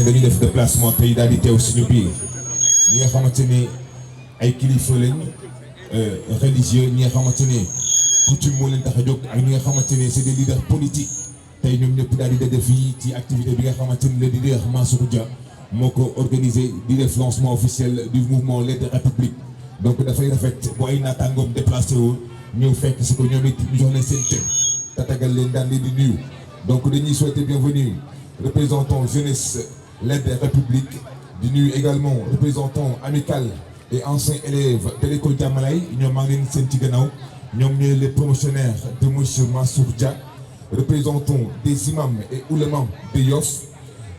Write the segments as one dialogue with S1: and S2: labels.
S1: dañuy def déplacement tey daal di teew suñu biir ñi nga xamante ni ay kilifa lañ religieux ñi nga xamante ni coutume moo leen tax a jóg ak ñi nga xamante ni c'est des leaders politiques tey ñoom ñëpp daal di daje fii ci activité bi nga xamante ni le leader Mansour Dia moo ko organisé di def lancement officiel du mouvement L'aide République donc dafay rafet bu ay naataangoom déplacé wu ñëw fekk si ko ñoom it ñu jox leen seen cër tatagal leen daan leen di nuyu donc dañuy souhaiter bienvenue représentant jeunesse L'aide République di nuyu également représentant amical et anciens élèves de l'école Diamalaye ñoom maa ngi leen seen ci gannaaw ñoom ñooy les promotionnaires de monsieur Mansour Dia représentants des imams et oulémas de Yoff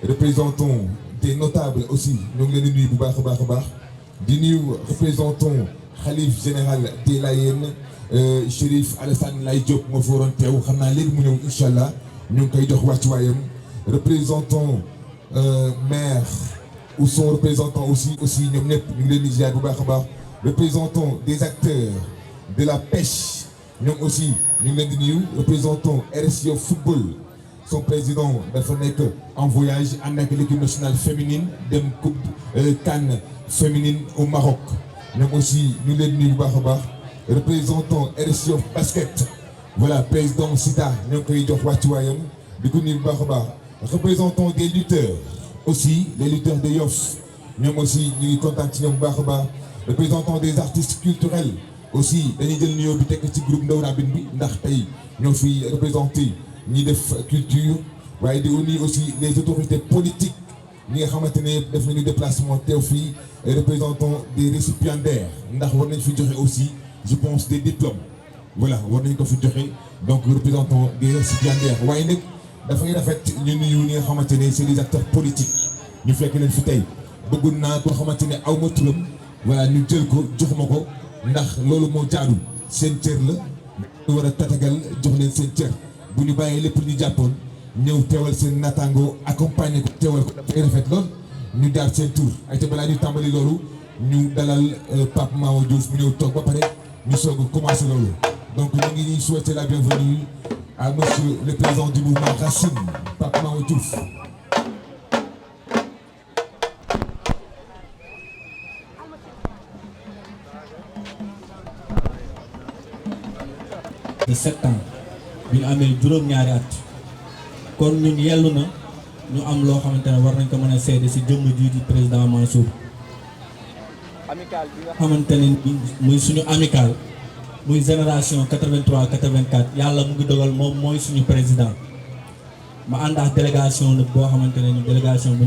S1: représentants des notables aussi ñoo ngi leen di nuyu bu baax a baax a baax di nuyu représentant xalif général des Layènes Chérif Alassane Laye Diop moo fa waroon teew xam naa léegi mu ñëw incha allah ñu ngi koy jox wàccuwaayam représentant maire ou son représentant aussi ñoom ñëpp ñu ngi leen di ziar bu baax a baax représentant des acteurs de la pêche ñoom aussi ñu ngi leen di nuyu représentant RS Yoff football son président dafa nekk en voyage ànd ak l'équipe nationale féminine dem coupe CAN féminine au Maroc ñoom aussi ñu ngi leen di nuyu bu baax a baax représentant RS Yoff basket voilà président Sita ñoo ngi koy jox wàccuwaayam di ko nuyu bu baax a baax représentant des lutteurs aussi les lutteurs de Yoff ñoom aussi ñu ngi kontaan ci ñoom bu baax a baax représentant des artistes culturels aussi dañuy jël nuyoo bi tekk ci groupe Ndaw Rabine bi ndax tey ñoo fi représenté ñi def culture waaye di nuyu aussi les autorités politiques ñi nga xamante ne def nañu déplacement teew fii représentant des récipiendaires ndax war nañ fi joxe aussi je pense des diplômes voilà war nañ ko fi joxe donc représentant des récipiendaires waaye nag dafay rafet ñu nuyu ñi nga xamante ne c'est des acteurs politiques ñu fekk leen fi tey bëggoon naa koo xamante ne aw ma turam voilà ñu jël ko jox ma ko ndax loolu moo jaadu seen cër la ñu war a tatagal jox leen seen cër bu ñu bàyyee lépp ñu jàppoon ñëw teewal seen naataango accompagner ko teewal ko dafay rafet lool ñu jaar seen tour ay te balaa ñu tàmbali loolu ñu dalal Pape Mahawa Diouf mu ñëw toog ba pare ñu soog a commencer loolu donc ñu ngi ñuy souhaiter la bienvenue à monsieur le président du mouvement Racine Pape Mahawa Diouf.
S2: de 7 ans bi ñu amee juróom-ñaari at kon ñun yellu na ñu am loo xamante ne war nañ ko mën a seede ci jëmm ji di président Mansour amical bi nga xamante ne muy suñu amical muy génération 83 84 yàlla mu ngi dogal moom mooy suñu président ma ànd ak délégation nag boo xamante ne ni délégation bu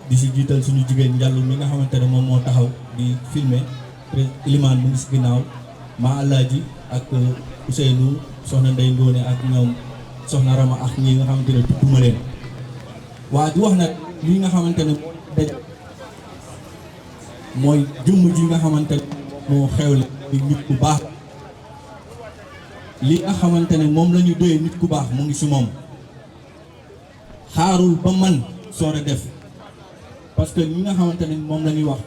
S2: di ci jiital suñu jigéen njàllu mi nga xamante ne moom moo taxaw di filmer Ilimane mu ngi ci ginnaaw ma Alaaji ak Ousseynou soxna Ndeye Ngone ak ñoom soxna Rama ak ñi nga xamante ne tudduma leen waa di wax nag li nga xamante ne mooy jëmm ji nga xamante ne moo xewle di nit ku baax li nga xamante ne moom la ñu doyee nit ku baax mu ngi ci moom xaarul ba man soore def parce que ñi nga xamante ne moom la ñuy wax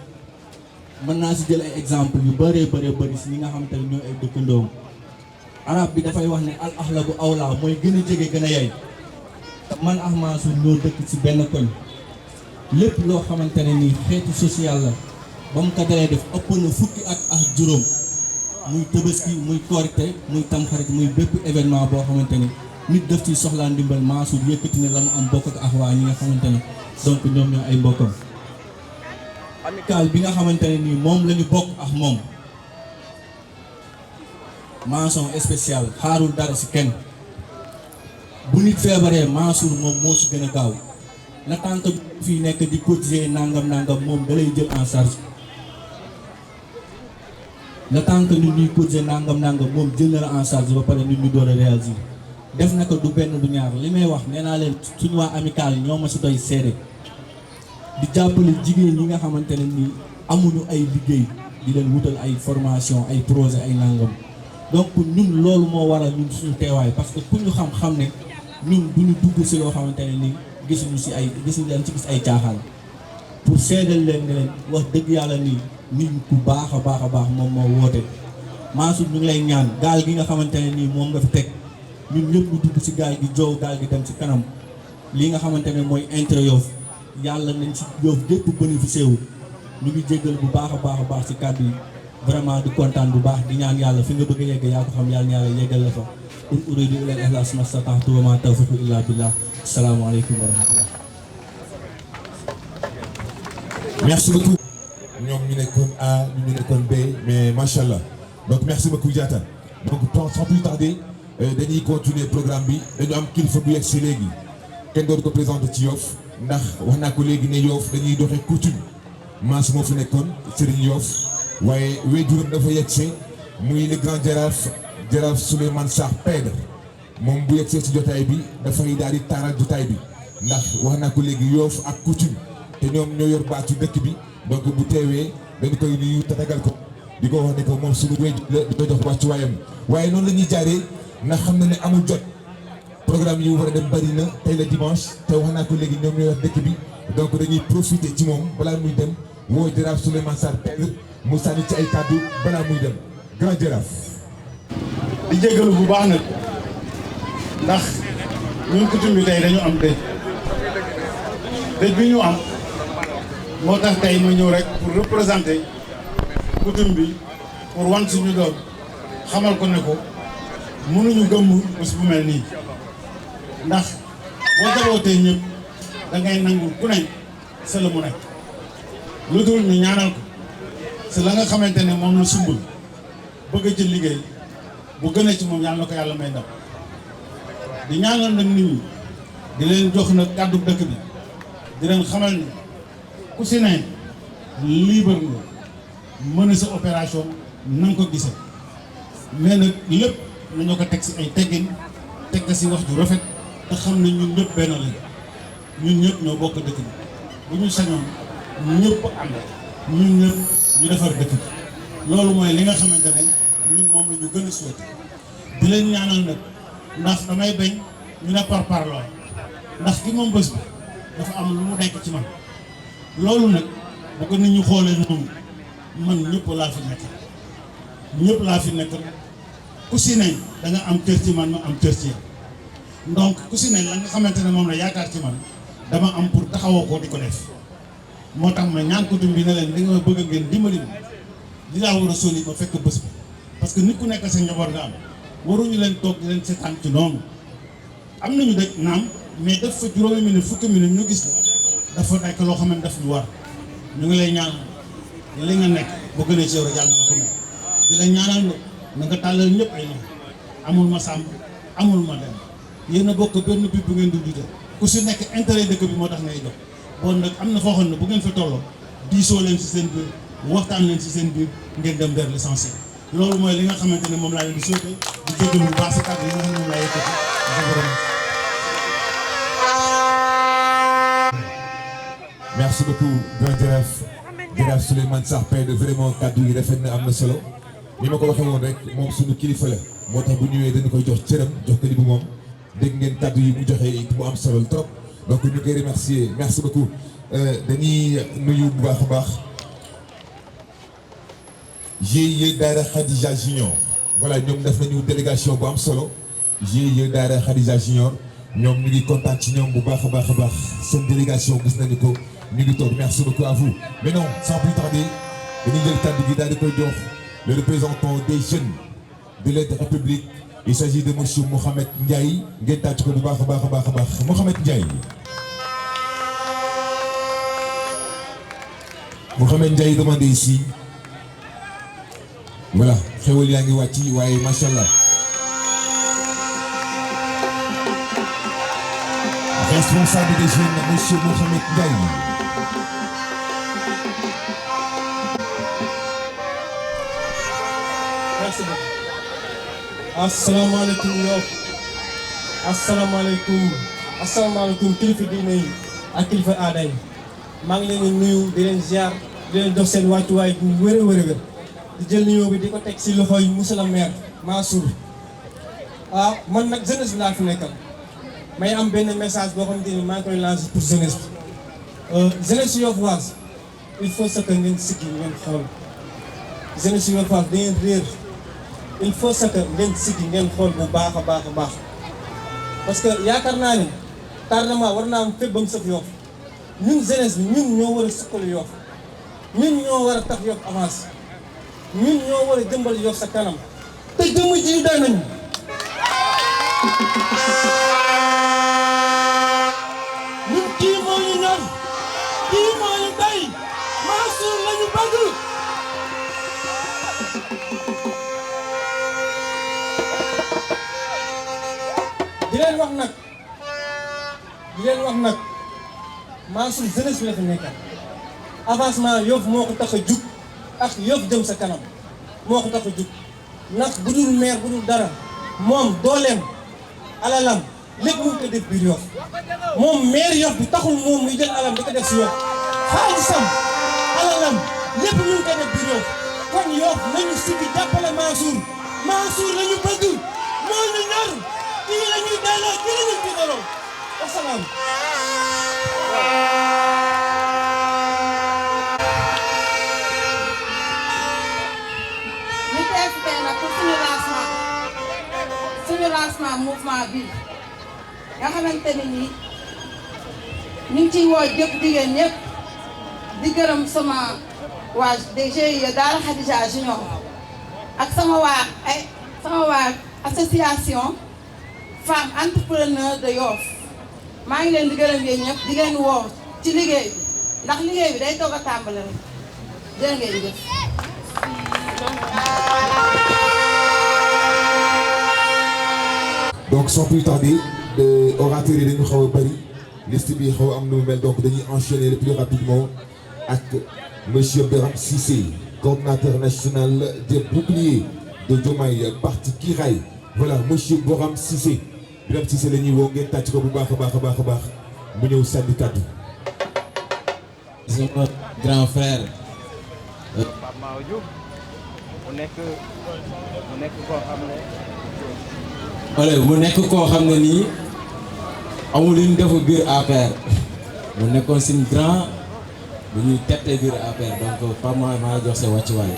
S2: mën naa si jël ay exemple yu bëree bëri si ñi nga xamante ne ñooy ay dëkkandoom. arab bi dafay wax ne al axlabu awla mooy gën a jege gën a yey. te man ak Mansour ñoo dëkk ci benn koñ lépp loo xamante ne nii xeetu social la ba mu ko dalee def ëpp na fukki at ak juróom muy Tabaski muy Korité muy Tamxarit muy bépp événement boo xamante ni nit def ci soxlaa ndimbal Mansour yëkkati ne la mu am bokk ak waa ñi nga xamante ne donc ñoom ñoo ay mbokkam. amical bi nga xamante ne nii moom la ñu bokk ak moom mention spéciale xaarul dara si kenn. bu nit feebaree Mansour moom moo si gën a gaaw na tànk fii nekk di cotiser nangam moom da lay jël en charge na tànk nit ñuy cotiser nangam moom jël na la en charge ba pare nit ñu door a réagir def na ko du benn du ñaar li may wax nee naa leen suñu waa amical ñoo ma si doy seede di jàppale jigéen ñi nga xamante ne nii amuñu ay liggéey di leen wutal ay formation ay projet ay nangam donc ñun loolu moo waral ñun suñu teewaay parce que ku ñu xam-xam ne ñun du ñu dugg si loo xamante ne nii gisuñu leen ci gis ay caaxaan pour seedal leen ne leen wax dëgg yàlla nii nit ku baax a baax moom moo woote. Mansour ñu ngi lay ñaan gaal gi nga xamante ne nii moom nga fi teg ñun ñëpp ñu dugg si gaal gi joow gaal gi dem si kanam li nga xamante ne mooy intérêt Yoff yàlla nañ si Yoff gépp bénéficié wu ñu ngi jéggal bu baax a baax si kàddu yi vraiment di kontaan bu baax di ñaan yàlla fi nga bëgg a yegg yaa ko xam yàlla yeggal la fa in uriidu illal ihlaaha mastata'tu wa maa tawfiiqi illaa billaah. Asalaamaaleykum wa rahmatullah.
S1: Merci beaucoup. ñoom ñu nekkoon A ñu nekkoon B mais macha allah donc merci beaucoup Diatta donc sans plus tarder dañuy continuer programme bi dañu am kilifa bu yegg si léegi kenn doon ko présenté ci Yoff ndax wax naa ko léegi ne Yoff dañuy doxee coutume Mass moo fi nekkoon Serigne Yoff waaye wéjuram dafa yegg see muy le grand jaraaf Souleymane Sarr Pedre moom bu yegg see ci jotaay bi dafay daal di taaral jotaay bi ndax wax naa ko léegi Yoff ak coutume te ñoom ñoo yor baatu dëkk bi. donc bu teewee dañu koy nuyu tatagal ko di ko wax ne ko moom suñu wéy la di ko jox wàccuwaayam waaye noonu la ñuy jaaree ndax xam na ne amul jot programme yi war a dem bari na tey la dimanche te wax naa ko léegi ñoom ñoo yor dëkk bi donc dañuy profiter ci moom balaa muy dem woo jaraaf Souleymane Sarr Pedre mu sànni ci ay kàddu balaa muy dem grand jaraaf.
S3: di jégalu bu baax nag ndax ñun coutume bi tey dañu am dëj bi ñu am. moo tax tey ma ñëw rek pour représenter coutume bi pour wan suñu doom xamal ko ne ko mënuñu gëmm bés bu mel nii ndax boo jabootee ñëpp da ngay nangu ku ne sa la mu nekk lu dul ñu ñaanal ko si la nga xamante ne moom la sumbul bëgg a jël liggéey bu gën a ci moom yàlla na ko yàlla may ndam di ñaanal nag nit ñi di leen jox nag kàddu dëkk bi di leen xamal ni ku si ne libre nga mën a sa opération na nga ko gisee mais nag lépp nañoo ko teg si ay teggin teg ko si wax ju rafet te xam ne ñun ñëpp benn lañ ñun ñëpp ñoo bokk dëkk bi bu ñu sañoon ñëpp ànd ñun ñëpp ñu defar dëkk bi loolu mooy li nga xamante ne ñun moom la ñu gën a souhaité di leen ñaanal nag ndax damay bañ ñu ne par parloo ndax ki moom bés bi dafa am lu mu nekk ci man loolu nag bu ko nit ñu xoolee noonu man ñëpp laa fi nekk ku si ne da nga am cër ci man ma am cër ci yow donc ku si ne la nga xamante ne moom la yaakaar ci man dama am pour taxawoo ko di ko def moo tax ma ñaan coutume bi ne leen da nga bëgg ngeen dimbali ma di laa war a soli ba fekk bés bi parce que nit ku nekk sa njaboot nga am waruñu leen toog di leen seetaan ci noonu am nañu dëkk naam mais def fa juróomi minute fukki minute ñu gis la dafa nekk loo xam ne daf ñu war ñu ngi lay ñaanal li nga nekk boo gënee ci yow rek yàlla na ko may di la ñaanal na nga tàllal ñëpp ay loxo amul ma sàmm amul ma dem yéen a bokk benn bi bu ngeen di dute ku si nekk intérêt dëkk bi moo tax ngay jox bon nag am na foo xam ne bu ngeen fa tolloo diisoo leen si seen biir waxtaan leen si seen biir ngeen dem vers l'essentiel loolu mooy li nga xamante ne moom laa leen di souhaité di jégalu bu baax si kàddu yi nga xam ne moom laa yëkkati
S1: merci beaucoup grand jaraaf Souleymane Sarr Pedre vraiment kàddu yi rafet na am na solo ni ma ko waxee woon rek moom suñu kilifa la moo tax bu ñëwee dañu koy jox cëram jox ko li bu moom dégg ngeen kàddu yi mu joxe it mu am solo trop donc ñu koy remercier merci beaucoup dañuy nuyu bu baax a baax GIE Daara Khadija Junior voilà ñoom def nañu délégation bu am solo GIE Daara Khadija Junior ñoom ñu ngi kontaan ci ñoom bu baax a baax a baax seen délégation gis nañu ko ñu ngi toog merci beaucoup à vous mais non sans plus tarder dañuy jël kàddu gi daal di koy jox le représentant des jeunes de l'aide république il s'agit de monsieur Mohamed Ndiaye ngeen tàcc ko bu baax a baax a baax a baax Mohamed Ndiaye. Mohamed Ndiaye demandé ici voilà xewal yaa ngi wàcc waaye macha allah responsable des jeunes monsieur Mohamed Ndiaye.
S4: merci beaucoup. asalaamaaleykum Yoff asalaamaaleykum kilifa diine yi ak kilifa aada yi maa ngi leen di nuyu di leen ziar di leen jox seen wàccuwaay bu wér a wér a wér di jël nuyoo bi di ko teg si loxo yi monsieur le maire Mansour man nag jeunesse bi laa fi nekkal may am benn message boo xamante ni maa ngi koy lancer pour jeunesse bi jeunesse yoffoise il faut que ngeen siggi ngeen xool jeunesse yoffoise da ngeen réer il faut que ngeen siggi ngeen xool bu baax a baax a baax parce que yaakaar naa ne tardement war naa am fépp ba mu sëf Yoff ñun jeunesse bi ñun ñoo war a suqali Yoff ñun ñoo war a tax Yoff avance ñun ñoo war a jëmbal Yoff sa kanam te jëmm ji doy nañu ñun kii moo ñu ñor kii moo ñu doy Mansour lañu bëgg di leen wax nag Mansour jeunesse bi la fi nekkal avancement Yoff moo ko tax a jug ak Yoff jëm sa kanam moo ko tax a jug ndax bu dul maire bu dul dara moom dooleem alalam lépp mu ngi ko def biir Yoff moom maire Yoff bi taxul moom muy jël alam di ko def si Yoff xaalisam alalam lépp mu ngi ko def biir Yoff kon Yoff nañu siggi jàppale Mansour lañu bëgg moo ñu ñor kii la ñuy delloo kii la ñuy digaloo wasalaam.
S5: ñu teew si tey nag pour suñu lancement mouvement bi nga xamante ni nii ñu ngi ciy woo jëpp jigéen ñëpp di gërëm sama waa GIE Daara Khadija Junior ak sama waa association femme entrepreneur de Yoff maa ngi leen di gërëm yéen ñëpp di leen woo ci liggéey bi ndax liggéey bi day toog a tàmbale rek jërë ngeen jëf.
S1: donc sans plus tarder orateurs yi dañu xaw a bëri liste bi xaw a am nu mu mel donc dañuy enchaîner le plus rapidement ak monsieur Biram Cissé coordinateur national des boucliers de Diomaye parti Kiraay voilà monsieur Biram Cissé Biram Cissé la ñuy woo ngeen tàcc ko bu baax a baax a baax a baax mu ñëw sànni kàddu.
S6: sama grand frère.
S7: Pape Mahawa Diouf mu nekk koo xam ne.
S6: wala mu nekk koo xam ne nii amul lu ñu defu biir APR mu nekkoon suñu grand bu ñuy tette biir APR donc Pape Mahawa maa jox sa wàccuwaay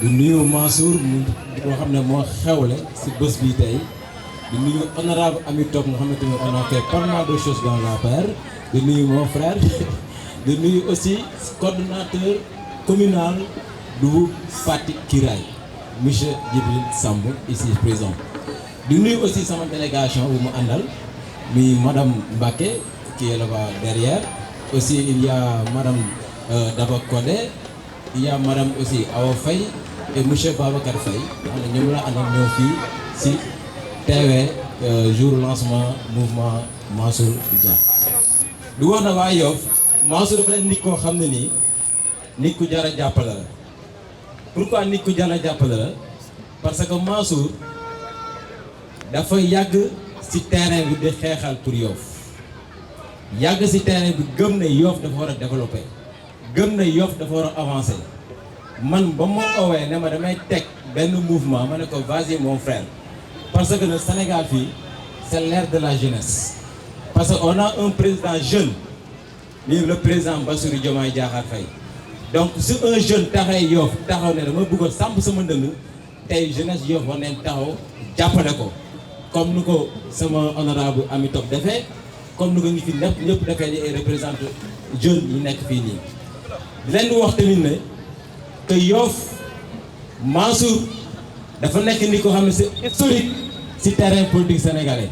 S6: di nuyu Mansour mu koo xam ne moo xewle si bés bi tey di nuyu honorable Ami Top nga xamante ne on a fait pas mal de choses dans l'APR di nuyu mon frère di nuyu aussi coordonnateur communal du parti Kiraay monsieur Djibril Samb ici présent di nuyu aussi sama délégation bu mu àndal mi madame Mbacké qui est là-bas derrière aussi il y a madame Daba Kodé il y a madame aussi Awa Faye et monsieur Babacar Faye xam ne ñoom la àndal ñëw fii si teewee jour lancement mouvement Mansour Dia du wax na waa Yoff Mansour dafa nekk nit koo xam ne nii nit ku jar a jàppale la pourquoi nit ku jar a jàppale la parce que Mansour dafa yàgg ci terrain bi di xeexal pour Yoff yàgg ci terrain bi gëm ne Yoff dafa war a développer gëm ne Yoff dafa war a avancer man ba ma owee ne ma damay teg benn mouvement ma ne ko vas-y mon frère parce que le Sénégal fii c'est l'ère de la jeunesse parce que on a un président jeune ni le président Bassirou Diomaye Diakhar Faye donc su un jeune taxay Yoff taxaw ne dama bëgg a samp sama ndënd tey jeunesse Yoff war neen taxaw jàppale ko comme nu ko sama honorable Ami Top defee comme nu ko ngi fi ñëpp defee ni ay représente jeunes yi nekk fii nii di leen di wax tamit ne que Yoff Mansour dafa nekk nit ko xam ne c'est historique ci terrain politique sénégalais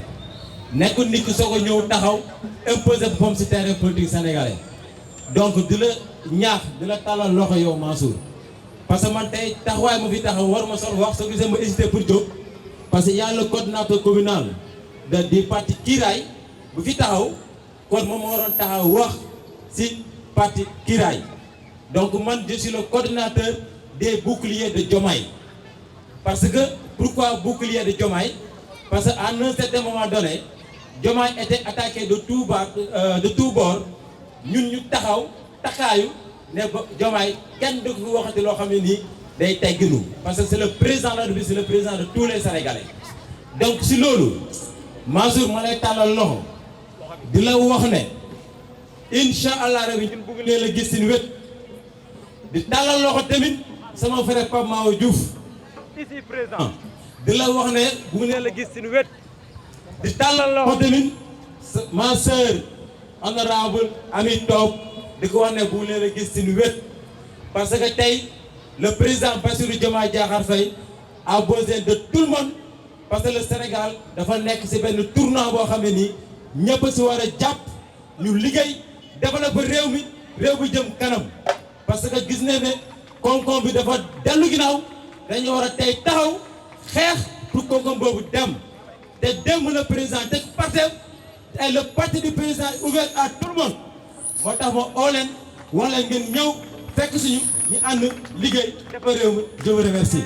S6: nekkul nit ki soo ko ñëw taxaw imposer boppam ci terrain politique sénégalais donc di la ñaax di la tàllal loxo yow Mansour parce que man tey taxawaay ma fi taxaw war ma sol wax soo gisee ma hésité pour jóg parce que y a le coordinateur communal du parti Kiraay bu fi taxaw kon moom moo waroon taxaw wax ci parti Kiraay donc man je suis le coordinateur des boucliers de Diomaye parce que pourquoi bouclier de Diomaye parce que à un certain moment donné Diomaye était attaqué de tout bord ñun ñu taxaw taxaayu ne ba Diomaye kenn du ko waxati loo xam ne nii day tegginu parce que c'est le président de la République, c'est le président de tous les Sénégalais donc si loolu Mansour ma lay tàllal loxo di la wax ne incha allah rabi ñun bëgg nee la gis seen wét di tàllal loxo tamit sama frère Pape Mahawa Diouf
S7: ici présent
S6: di la wax ne bëgg nee la gis seen wét di tàllal loxo tamit ma sœur honorable Ami Top di ko wax ne bëgg nee la gis seen wét parce que tey le président Bassirou Diomaye Diakhar Faye a besoin de tout le monde parce que le Sénégal dafa nekk ci benn tournant boo xam ne nii ñëpp ci war a jàpp ñu liggéey développer réew mi jëm kanam parce que gis ne koom-koom bi dafa dellu ginnaaw dañu war a tey taxaw xeex pour koom-koom boobu dem te dem le président te parti et le parti du président est ouvert à tout le monde moo tax ma oo leen wala ngeen ñëw fekk suñu ñu ànd liggéey defar réew mi je vous remercie.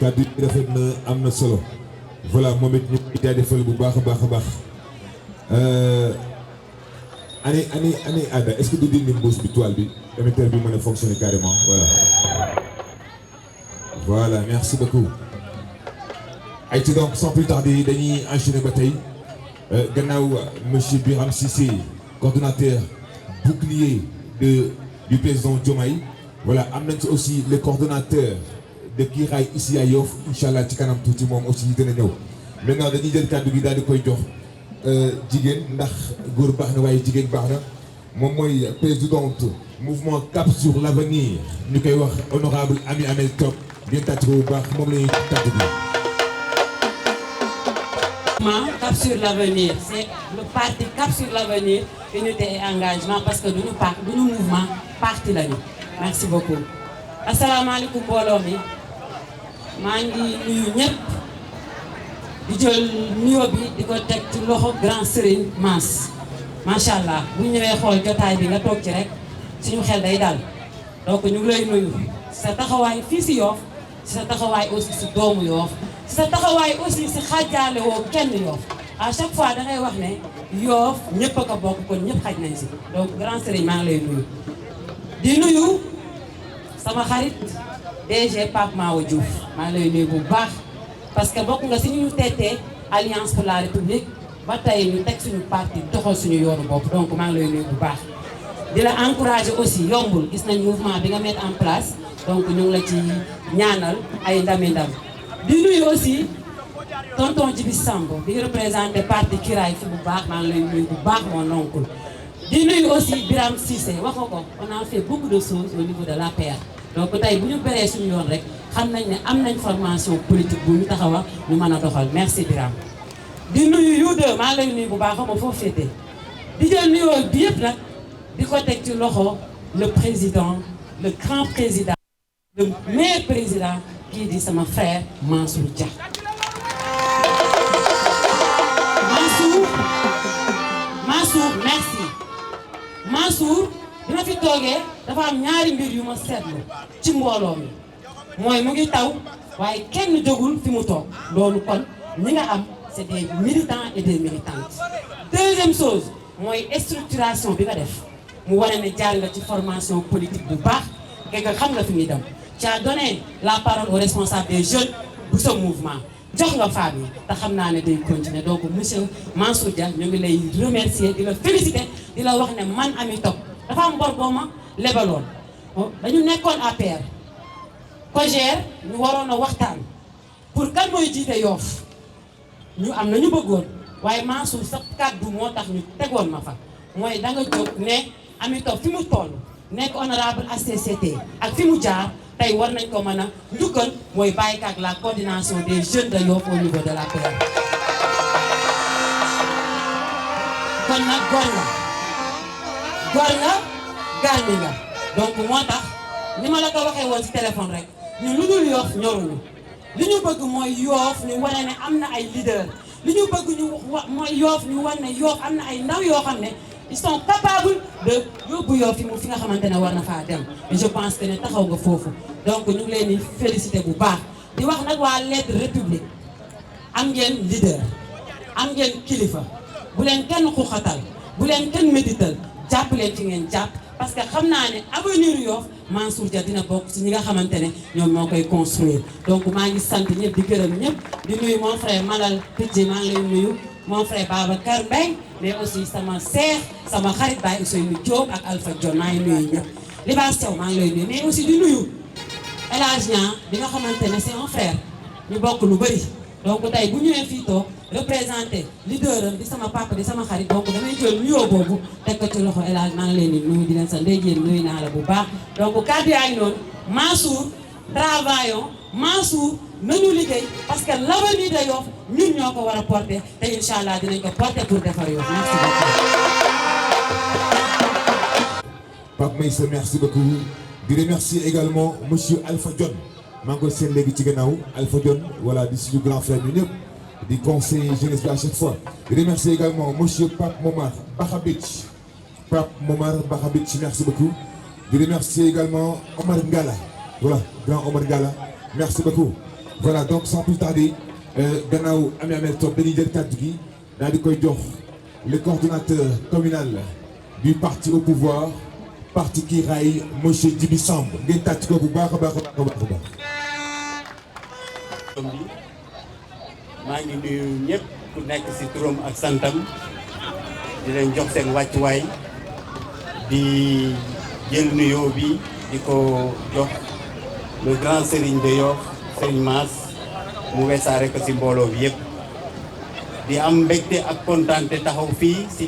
S1: kàddu yi rafet na am na solo voilà moom it ñu ngi jaajëfal bu baax a baax a baax ani Ada est-ce que du dindi mbuus bi toile bi émetteur bi mën a fonctionner carrément voilà merci beaucoup. ay ci donc sans plus tarder dañuy enchaîner ba tey gannaaw monsieur Birame Cissé coordonnateur bouclier du président Diomaye voilà am nañ ci aussi le coordonnateur de Kiraay ici à Yoff inchallah ci kanam tuuti moom aussi dina ñëw maintenant dañuy jël kàddu gi daal di koy jox jigéen ndax góor baax na waaye jigéen baax na moom mooy présidente mouvement Cap sur l'avenir ñu koy wax honorable Ami Top bien tàcc bu baax moom la ñuy tàcc bi.
S8: Cap sur l'avenir, c'est le parti Cap sur l'avenir, unité et engagement parce que duñu mouvement parti lañu. Merci beaucoup. Asalaamaaleykum mbooloo mi maa ngi nuyu ñëpp di jël nuyoo bi di ko teg ci loxo grand Serigne Mass macha allah bu ñu ñëwee xool jotaay bi nga toog ci rek suñu xel day dal donc ñu ngi lay nuyu sa taxawaay fii si Yoff sa taxawaay aussi si doomu Yoff sa taxawaay aussi si xaajaale woo kenn Yoff à chaque fois da ngay wax ne Yoff ñëpp a ko bokk kon ñëpp xaj nañ si donc grand Serigne maa ngi lay nuyu di nuyu sama xarit DG Pape Mahawa Diouf maa ngi lay nuyu bu baax parce que bokk nga si ñu teetee Alliance pour la République ba tey ñu teg suñu parti doxal suñu yoonu bopp donc maa ngi lay nuyu bu baax di la encourager aussi yombul gis nañ mouvement bi nga mettre en place donc ñu ngi la ci ñaanal ay ndami ndam di nuyu aussi tonton Djibi Samb bi représenté parti Kiraay fi bu baax maa ngi lay nuyu bu baax mon oncle di nuyu aussi Birame Cissé waxoo ko on a fait beaucoup de choses au niveau de l'APR donc tey bu ñu beree suñu yoon rek xam nañ ne am nañ formation politique bu ñu taxawa ñu mën a doxal merci Birame di nuyu yu2 maa ngi lay nuyu bu baax ma foofu féete di jël nuyoo bi yëpp nag di ko teg ci loxo le président le grand président le meilleur président kii di sama frère Mansour Dia Mansour merci Mansour dina fi toogee dafa am ñaari mbir yu ma seetlu ci mbooloo mi mooy mu ngi taw waaye kenn jógul fi mu toog loolu kon ñi nga am c'est des militants et des militantes. Deuxième chose mooy structuration bi nga def mu wane ne jaar nga ci formation politique bu baax nga xam nga fi muy dem tu as donné la parole aux responsables des jeunes bu ce mouvement jox nga femmes yi te xam naa ne day continuer donc monsieur Mansour Dia ñu ngi lay remercier di la féliciter di la wax ne man Ami Top dafa am bor boo ma lebaloon dañu nekkoon APR COJER ñu waroon a waxtaan pour kan mooy jiite Yoff ñu am na ñu bëggoon waaye Mansour sa kàddu moo tax ñu tegoon ma fa mooy da nga jóg ne Ami Top fi mu toll nekk honorable HCCT ak fi mu jaar tey war nañ ko mën a njukkal mooy bàyyi ak la coordination des jeunes de Yoff au niveau de l'APR. kon nag gor nga gàlli nga donc moo tax ni ma la ko waxee woon ci téléphone rek ñu lu dul Yoff ñoruñu li ñu bëgg mooy Yoff ñu wane ne am na ay leader li ñu bëgg ñu mooy Yoff ñu wane ne Yoff am na ay ndaw yoo xam ne ils sont capables de yóbbu Yoff fi nga xamante ne war na faa dem et je pense que ne taxaw nga foofu donc ñu ngi leen di féliciter bu baax di wax nag waa Lettres République am ngeen leader am ngeen kilifa bu leen kenn xuxatal bu leen kenn médital jàpp leen fi ngeen jàpp parce que xam naa ne avenir Yoff Mansour Dia dina bokk ci ñi nga xamante ne ñoom moo koy construire donc maa ngi sant ñëpp di gërëm ñëpp di nuyu mon frère Malal Pidji maa ngi lay nuyu mon frère Babacar Mbengue mais aussi sama seex sama xarit Baye Ousseynou Diop ak Alpha Dione maa ngi nuyu ñëpp Libaas Thiaw maa ngi lay nuyu mais aussi di nuyu El Hadj Niang bi nga xamante ne c'est un frère ñu bokk lu bëri donc tey bu ñëwee fii toog représenté leader am di sama papa di sama xarit donc damay jël nuyoo boobu teg ko ci loxo El Hadj maa ngi leen di nuyu di leen sant ndey jéem nuyu naa la bu baax donc kàddu yaa ngi noonu Mansour travaillons Mansour nañu liggéey parce que l'avenir de Yoff ñun ñoo ko war a porter te incha allah dinañ ko porter pour defar Yoff merci beaucoup.
S1: Pape Meissa merci beaucoup di remercier également monsieur Alpha Dione maa ngi koy seen léegi ci gannaaw Alpha Dione voilà di suñu grand frère ñu ñëpp di conseiller jeunesse bi à chaque fois di remercier également monsieur Pape Momar Bakhabitch merci beaucoup di remercier également Omar Ngala voilà grand Omar Ngala merci beaucoup voilà donc sans plus tarder gannaaw Ami Amel Top dañuy jël kàddu gi daal di koy jox le coordonnateur communal du parti au pouvoir parti Kiraay monsieur Djibi Samb ngeen tàcc ko bu baax a baax a baax a baax.
S9: maa ngi nuyu ñëpp ku nekk ci turam ak santam di leen jox seen wàccuwaay di jël nuyoo bi di ko jox le grand Serigne de Yoff Serigne Mass mu wesaare ko ci mbooloo bi yëpp di am mbégte ak kontaante taxaw fii ci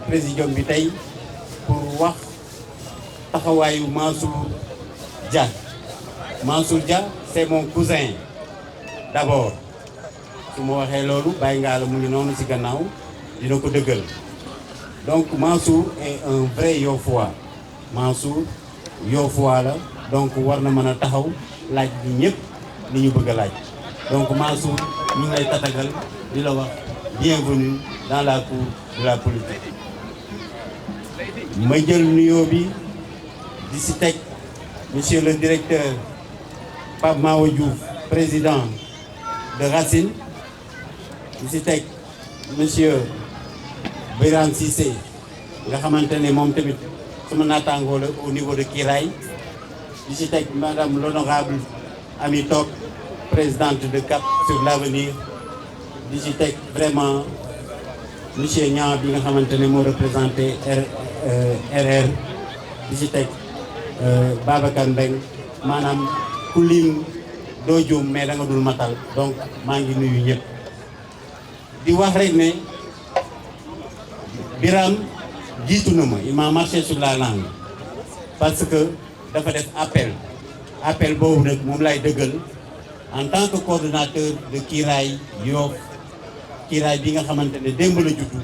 S9: présidium bi tey pour wax taxawaayu Mansour Dia. Mansour Dia c'est mon cousin d'abord su ma waxee loolu bàyyi ngaa la mu ngi noonu ci gannaaw dina ko dëggal donc Mansour est un vrai Yoffois Mansour Yoffois la donc war na mën a taxaw laaj bi ñëpp li ñu bëgg a laaj donc Mansour ñu ngi lay tatagal di la wax bienvenue dans la cour de la politique. ma jël nuyoo bi di ci teg monsieur le directeur Pape Mawa Diouf président de Racine di ci teg monsieur Birane Cissé nga xamante ne moom tamit sama naataangoo la au niveau de Kiraay di ci teg madame l'honorable Ami Top présidente de Cap sur l'avenir di ci teg vraiment monsieur Niang bi nga xamante ne moo représenté RR di ci teg Babacar Mbengue maanaam ku lim doo juum mais da nga dul matal donc maa ngi nuyu ñëpp di wax rek ne Birame jiitu na ma il m'a marché sur la langue parce que dafa def appel boobu nag moom lay dëggal en tant que coordonnateur de Kiraay Yoff Kiraay bi nga xamante ne démb la juddu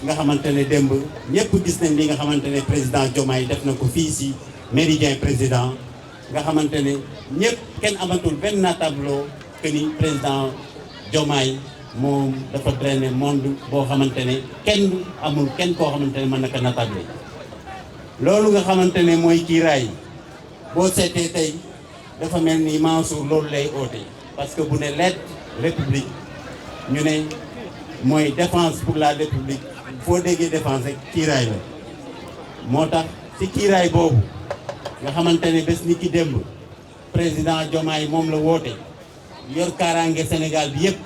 S9: nga xamante ne démb ñëpp gis nañ li nga xamante ne président Diomaye def na ko fii ci Méridien président nga xamante ne ñëpp kenn amatul benn tableau que ni président Diomaye moom dafa drainer monde boo xamante ne kenn amul kenn koo xamante ne mën na ko natable loolu nga xamante ne mooy Kiraay boo seetee tey dafa mel ni Mansour loolu lay oote parce que bu ne Lettres République ñu ne mooy défense pour la République foo déggee défense rek Kiraay la moo tax ci Kiraay boobu nga xamante ne bés ni ki démb président Diomaye moom la woote yor kaaraange Sénégal bi yëpp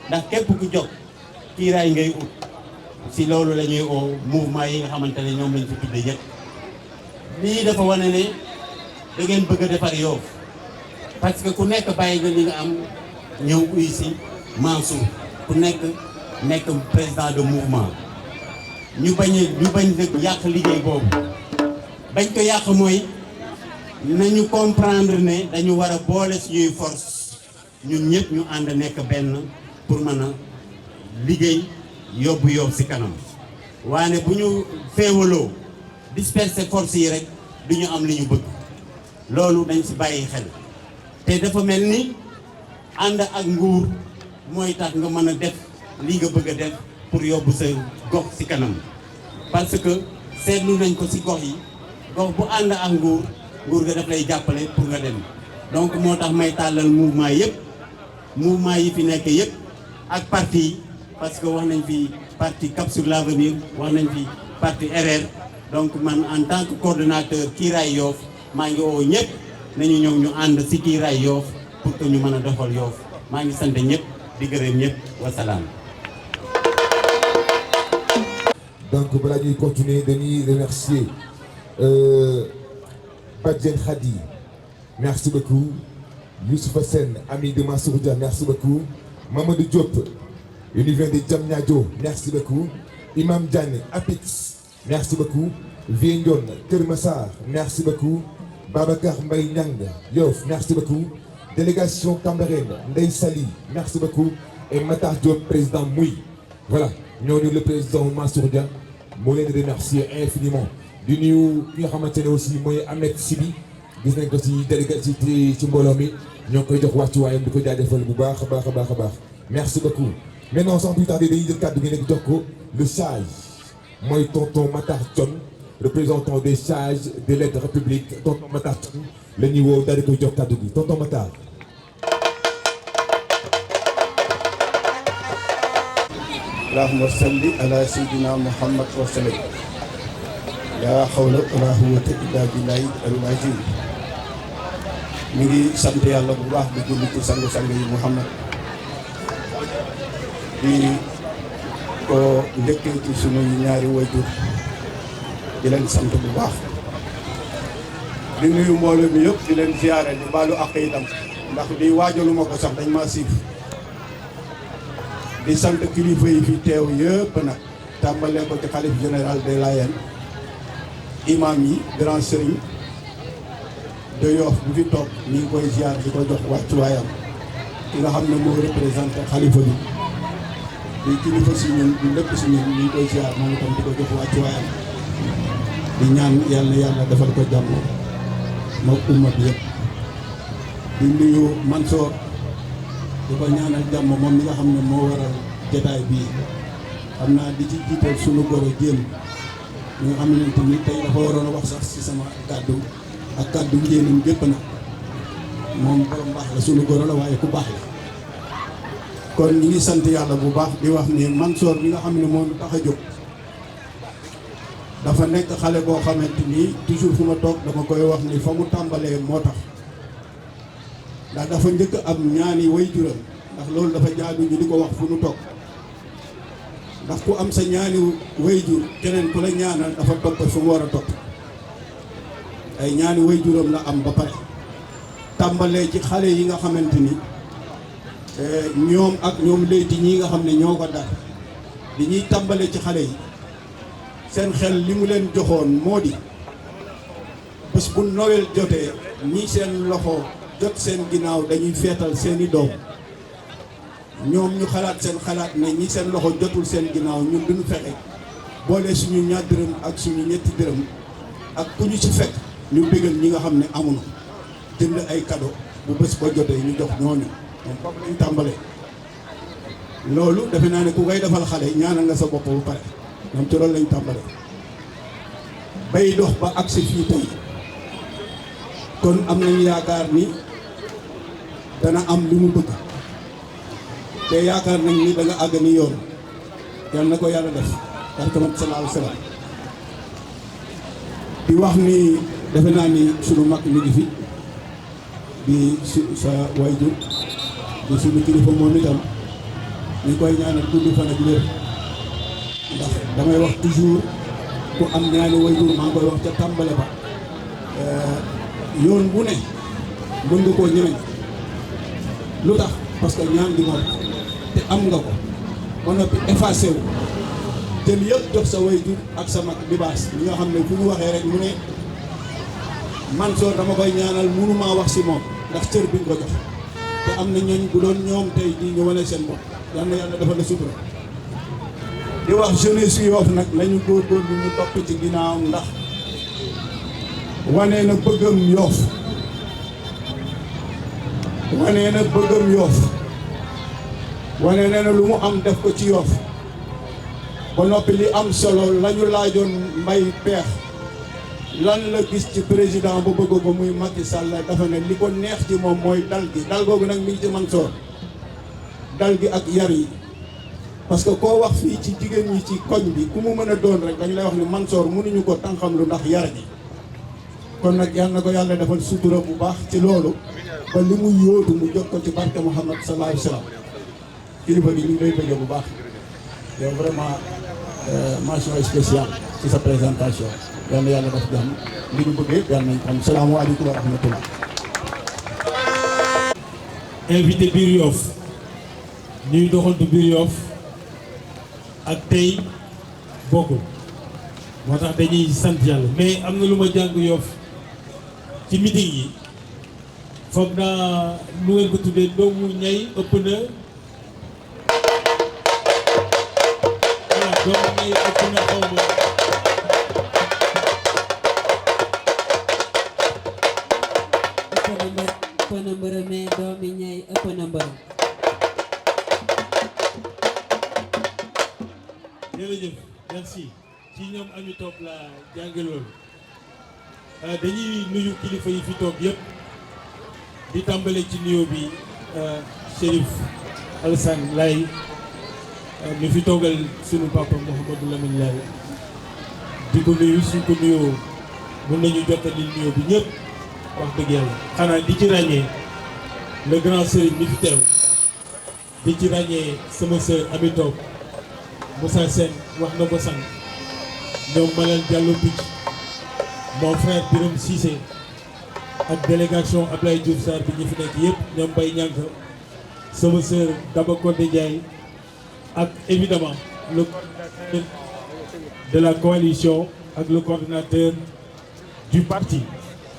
S9: ndax képp ku jóg Kiraay ngay ut si loolu la ñuy oo mouvement yi nga xamante ne ñoom lañ fi tudde yëpp lii dafa wane ne da ngeen bëgg a defar Yoff parce que ku nekk bàyyi nga li nga am ñëw uy si Mansour ku nekk président de mouvement ñu bañ nag yàq liggéey boobu bañ ko yàq mooy nañu comprendre ne dañu war a boole suñuy force ñun ñëpp ñu ànd nekk benn pour mën a liggéey yóbbu Yoff ci kanam waane bu ñu féewaloo disperser force yi rek du ñu am li ñu bëgg loolu dañ ci bàyyi xel te dafa mel ni ànd ak nguur mooy tax nga mën a def li nga bëgg a def pour yóbbu sa gox ci kanam parce que seetlu nañ ko ci gox yi gox bu ànd ak nguur ga daf lay jàppale pour nga dem donc moo tax may tàllal mouvement yi fi nekk yëpp ak parti yi parce que wax nañ fi parti Cap sur l'Avenir wax nañ fi parti RR donc man en tant que coordonnateur Kiiraay Yoff maa ngi oo ñëpp nañu ñëw ñu ànd ci Kiiraay Yoff pour que ñu mën a doxal Yoff maa ngi sant ñëpp di gërëm ñëpp wasalaam.
S1: Donc balaa ñuy continuer dañuy remercier Badjen Khadi merci beaucoup Youssoufa Sène ami de Mansour Dia merci beaucoup Mamadou Diop univers de Diamniadio merci beaucoup Imam Diagne Apix merci beaucoup Vieux Ndione Keur Massar merci beaucoup Babacar Mbaye Niang Yoff merci beaucoup délégation Cambérène Ndeye Sali merci beaucoup et Matar Diop président Mouy voilà ñooñu le président Mansour Dia moo leen di remercier infiniment di nuyu ki nga xamante ne aussi mooy Ahmed Sibi gis nañ ko ci délégué ci mbooloo mi ñoo ngi koy jox wàccuwaayam di ko jaajëfal bu baax a baax a baax a baax merci beaucoup. maintenant sans plus tarder dañuy jël kàddu gi nekk jox ko le sage mooy tonton Matar Thion représentant des sages de l'aide république tonton Matar Thion la ñuy woo daal di koy jox kàddu gi tonton Matar.
S10: allahumma salli ala sayyidina Muhammad wa sallam laa hawla wala quwwata illa billahi al-aliyyil azim mi ngi sant yàlla bu baax di julli ci sang-sang yi Muhammad di ko njëkkee ci sunuy ñaari wayjur di leen sant bu baax di nuyu mbooloo mi yëpp di leen ziyaare di baalu àq itam ndax di waajaluma ko sax dañ ma siif di sant kilifa yi fi teew yëpp nag tàmbalee ko ci xalif général des Layènes imam yi grand sëriñ de Yoff bi fi toog ñu ngi koy ziar di ko jox wàccuwaayam ki nga xam ne moo représenté xalifa bi di kilifa si ñun di lépp si ñun ñu ngi koy ziar moom itam di ko jox wàccuwaayam di ñaan yàlla defal ko jàmm moom umma bi yëpp di nuyu Mansour di ko ñaanal jàmm moom mi nga xam ne moo waral jotaay bii xam naa di ci jiital sunu goro jéem ñi nga xam ne tamit tey dafa waroon a wax sax ci sama kàddu ak kàddu njéenam gépp na moom borom baax la sunu goro la waaye ku baax la kon ñi ngi sant yàlla bu baax di wax ni Mansour mi nga xam ne moom tax a jóg dafa nekk xale boo xamante ni toujours fu ma toog dama koy wax ni fa mu tàmbalee moo tax ndax dafa njëkk am ñaani waajuram ndax loolu dafa jaadu ñu di ko wax fu nu toog ndax ku am sa ñaani waajur keneen ku la ñaanal dafa topp fu mu war a topp ay ñaani waajuram la am ba pare tàmbalee ci xale yi nga xamante ni ñoom ak ñoom léegi ñi nga xam ne ñoo ko dar di ñuy tàmbalee ci xale yi seen xel li mu leen joxoon moo di bés bu Noël jotee ñii seen loxo jot seen ginnaaw dañuy feetal seeni doom ñoom ñu xalaat seen xalaat ne ñi seen loxo jotul seen ginnaaw ñun duñu fexe boole suñu ñaar dërëm ak suñu ñetti dërëm ak ku ñu ci fekk ñu bégal ñi nga xam ne amuñu jënd ay cadeau bu bés ba jotee ñu jox ñooñu moom foofu lañ tàmbalee loolu defe naa ne ku koy defal xale ñaanal nga sa bopp bu pare ñoom ci loolu lañ tàmbalee bay dox ba agsi fii tey kon am nañu yaakaar ni dana am li mu bëgg te yaakaar nañ ni da nga àgg ni yoon yal na ko yàlla def barke Muhammad sallallahu alayhi wa sallam di wax ni defe naa ni sunu mag mi ngi fi di sa wayjur di sunu kilifa moom itam ñu koy ñaanal gudd fan ak wér ndax damay wax toujours ku am ñaani waajur maa ngi koy wax ca tàmbale ba yoon bu ne mën nga koo ñëweñ lu tax parce que ñaan di moom te am nga ko ba noppi effacé wu jël yëpp jox sa waajur ak sa mag libaas li nga xam ne fu ñu waxee rek mu ne Mansour dama koy ñaanal mënumaa wax si moom ndax cër bi nga ko jox te am na ñooñ bu doon ñoom tey jii ñu wane seen bopp yal na yàlla dafa la sutura di wax jeunesse Yoff nag nañu góorgóorlu ñu topp ci ginnaawam ndax wane na bëggam Yoff wane na bëggam Yoff wane na lu mu am def ko ci Yoff ba noppi li am solo lañu laajoon mbay peex lan la gis ci président bu bëgg ko muy Macky Sall dafa ne li ko neex ci moom mooy dal gi dal googu nag mi ngi ci Mansour dal gi ak yar yi parce que koo wax fii ci jigéen ñi ci koñ bi ku mu mën a doon rek dañu lay wax ni Mansour mënuñu ko tànqam lu ndax yar gi kon nag yal na ko yàlla defal sutura bu baax ci loolu ba li mu yóotu mu jot ko ci barke Muhammad sallallahu alayhi wa sallam kilifa gi ñu ngi lay bëgg bu baax yow vraiment mention spéciale ci sa présentation yal na yàlla def jàmm li ñu bëggee yal nañ xam salaamaaleykum wa rahmatullah.
S11: invité biir Yoff ñuy doxantu biir Yoff ak tey bokkul moo tax dañuy sant yàlla mais am na lu ma jàng Yoff ci meeting yi foog naa nu ngeen ko tuddee doomu ñay ëpp na voilà doomu ñay ëpp na xaw ma
S8: ëpp na mbërë mais doomi ñay ëpp na mbërë.
S11: jërëjëf merci ci ñoom ami toog la jànge loolu dañuy nuyu kilifa yi fi toog yëpp di tàmbale ci nuyoo bi Chérif Alassane Laye mi fi toogal sunu papa Mouhamadou Lamine Laye di ko nuyu suñ ko nuyoo mën nañu jottali nuyoo bi ñëpp wax dëgg yàlla xanaa di ci ràññee le grand Serigne mi fi teew di ci ràññee sama sœur ami toog Moussa Sène wax na ko sànq ñoom Malal Diallo Picc mon frère Birame Cissé ak délégation Ablaye Diouf Sarr bi ñu fi nekk yëpp ñoom Mbaye Ñànk sama sœur Daba Kodé Ndiaye ak évidemment le coordinateur de la coalition ak le coordinateur du parti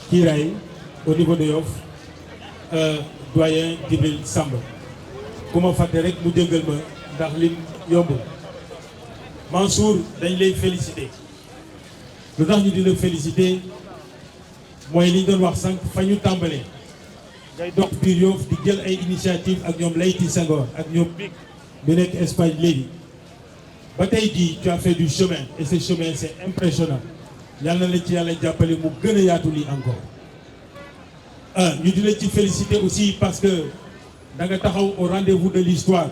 S11: Kiraay au niveau de Yoff doyen Djibril Samba ku ma fàtte rek mu jëngal ma ndax lim yombul Mansour dañ lay féliciter lu tax ñu di la féliciter mooy li ñu doon wax sànq fa ñu tàmbalee ngay dox biir Yoff di jël ay initiative ak ñoom Leyti Senghor ak ñoom bi nekk Espagne léegi ba tey jii tu as fait du chemin et ce chemin c'est impressionnant yal na la ci yàlla jàppale mu gën a yaatu lii encore ñu di la ci féliciter aussi parce que da nga taxaw au rendez-vous de l'histoire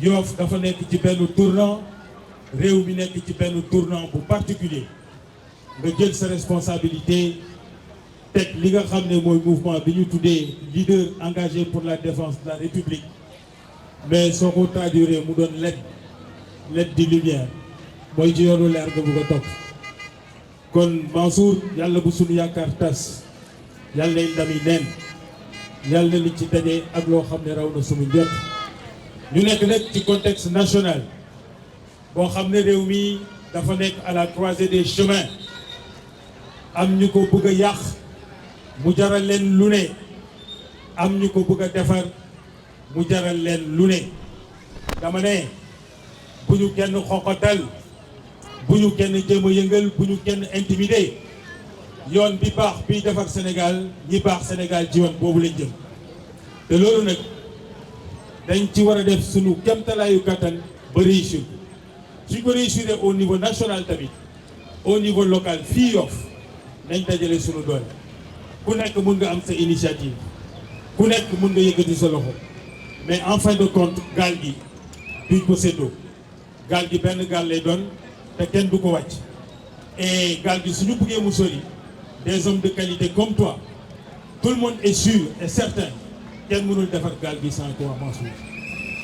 S11: Yoff dafa nekk ci benn tournant réew mi nekk ci benn tournant bu particulier nga jël sa responsabilité teg li nga xam ne mooy mouvement bi ñu tuddee leader engagé pour la défense de la République mais soo ko traduire mu doon l'aide di lumière mooy ci yoonu leer nga bëgg a topp kon Mansour yàlla bu sunu yaakaar tas yàlla nay ndami neen yàlla na li ci daje ak loo xam ne raw na sunu njot ñu nekk nag ci contexte national boo xam ne réew mi dafa nekk à la croisée des chemins am ñu ko bëgg a yàq mu jaral leen lu ne am ñu ko bëgg a defar mu jaral leen lu ne dama ne bu ñu kenn xoxotal bu ñu kenn jéem a yëngal bu ñu kenn intimider yoon bi baax bi defar Sénégal ñi baax Sénégal ci yoon boobu lañ jëm te loolu nag dañ ci war a def sunu kéemtalaayu kattan ba réussir suñ ko réussir au niveau national tamit au niveau local fii Yoff nañ dajale sunu doole ku nekk mun nga am sa initiative ku nekk mun nga yëkkati sa loxo mais en fin de compte gaal gi duñ ko séddoo gaal gi benn gaal lay doon te kenn du ko wàcc et gaal gi suñu bëggee mu sori des hommes de qualité comme toi tout le monde est sûr et certain kenn mënul defar gaal gi sans toi Mansour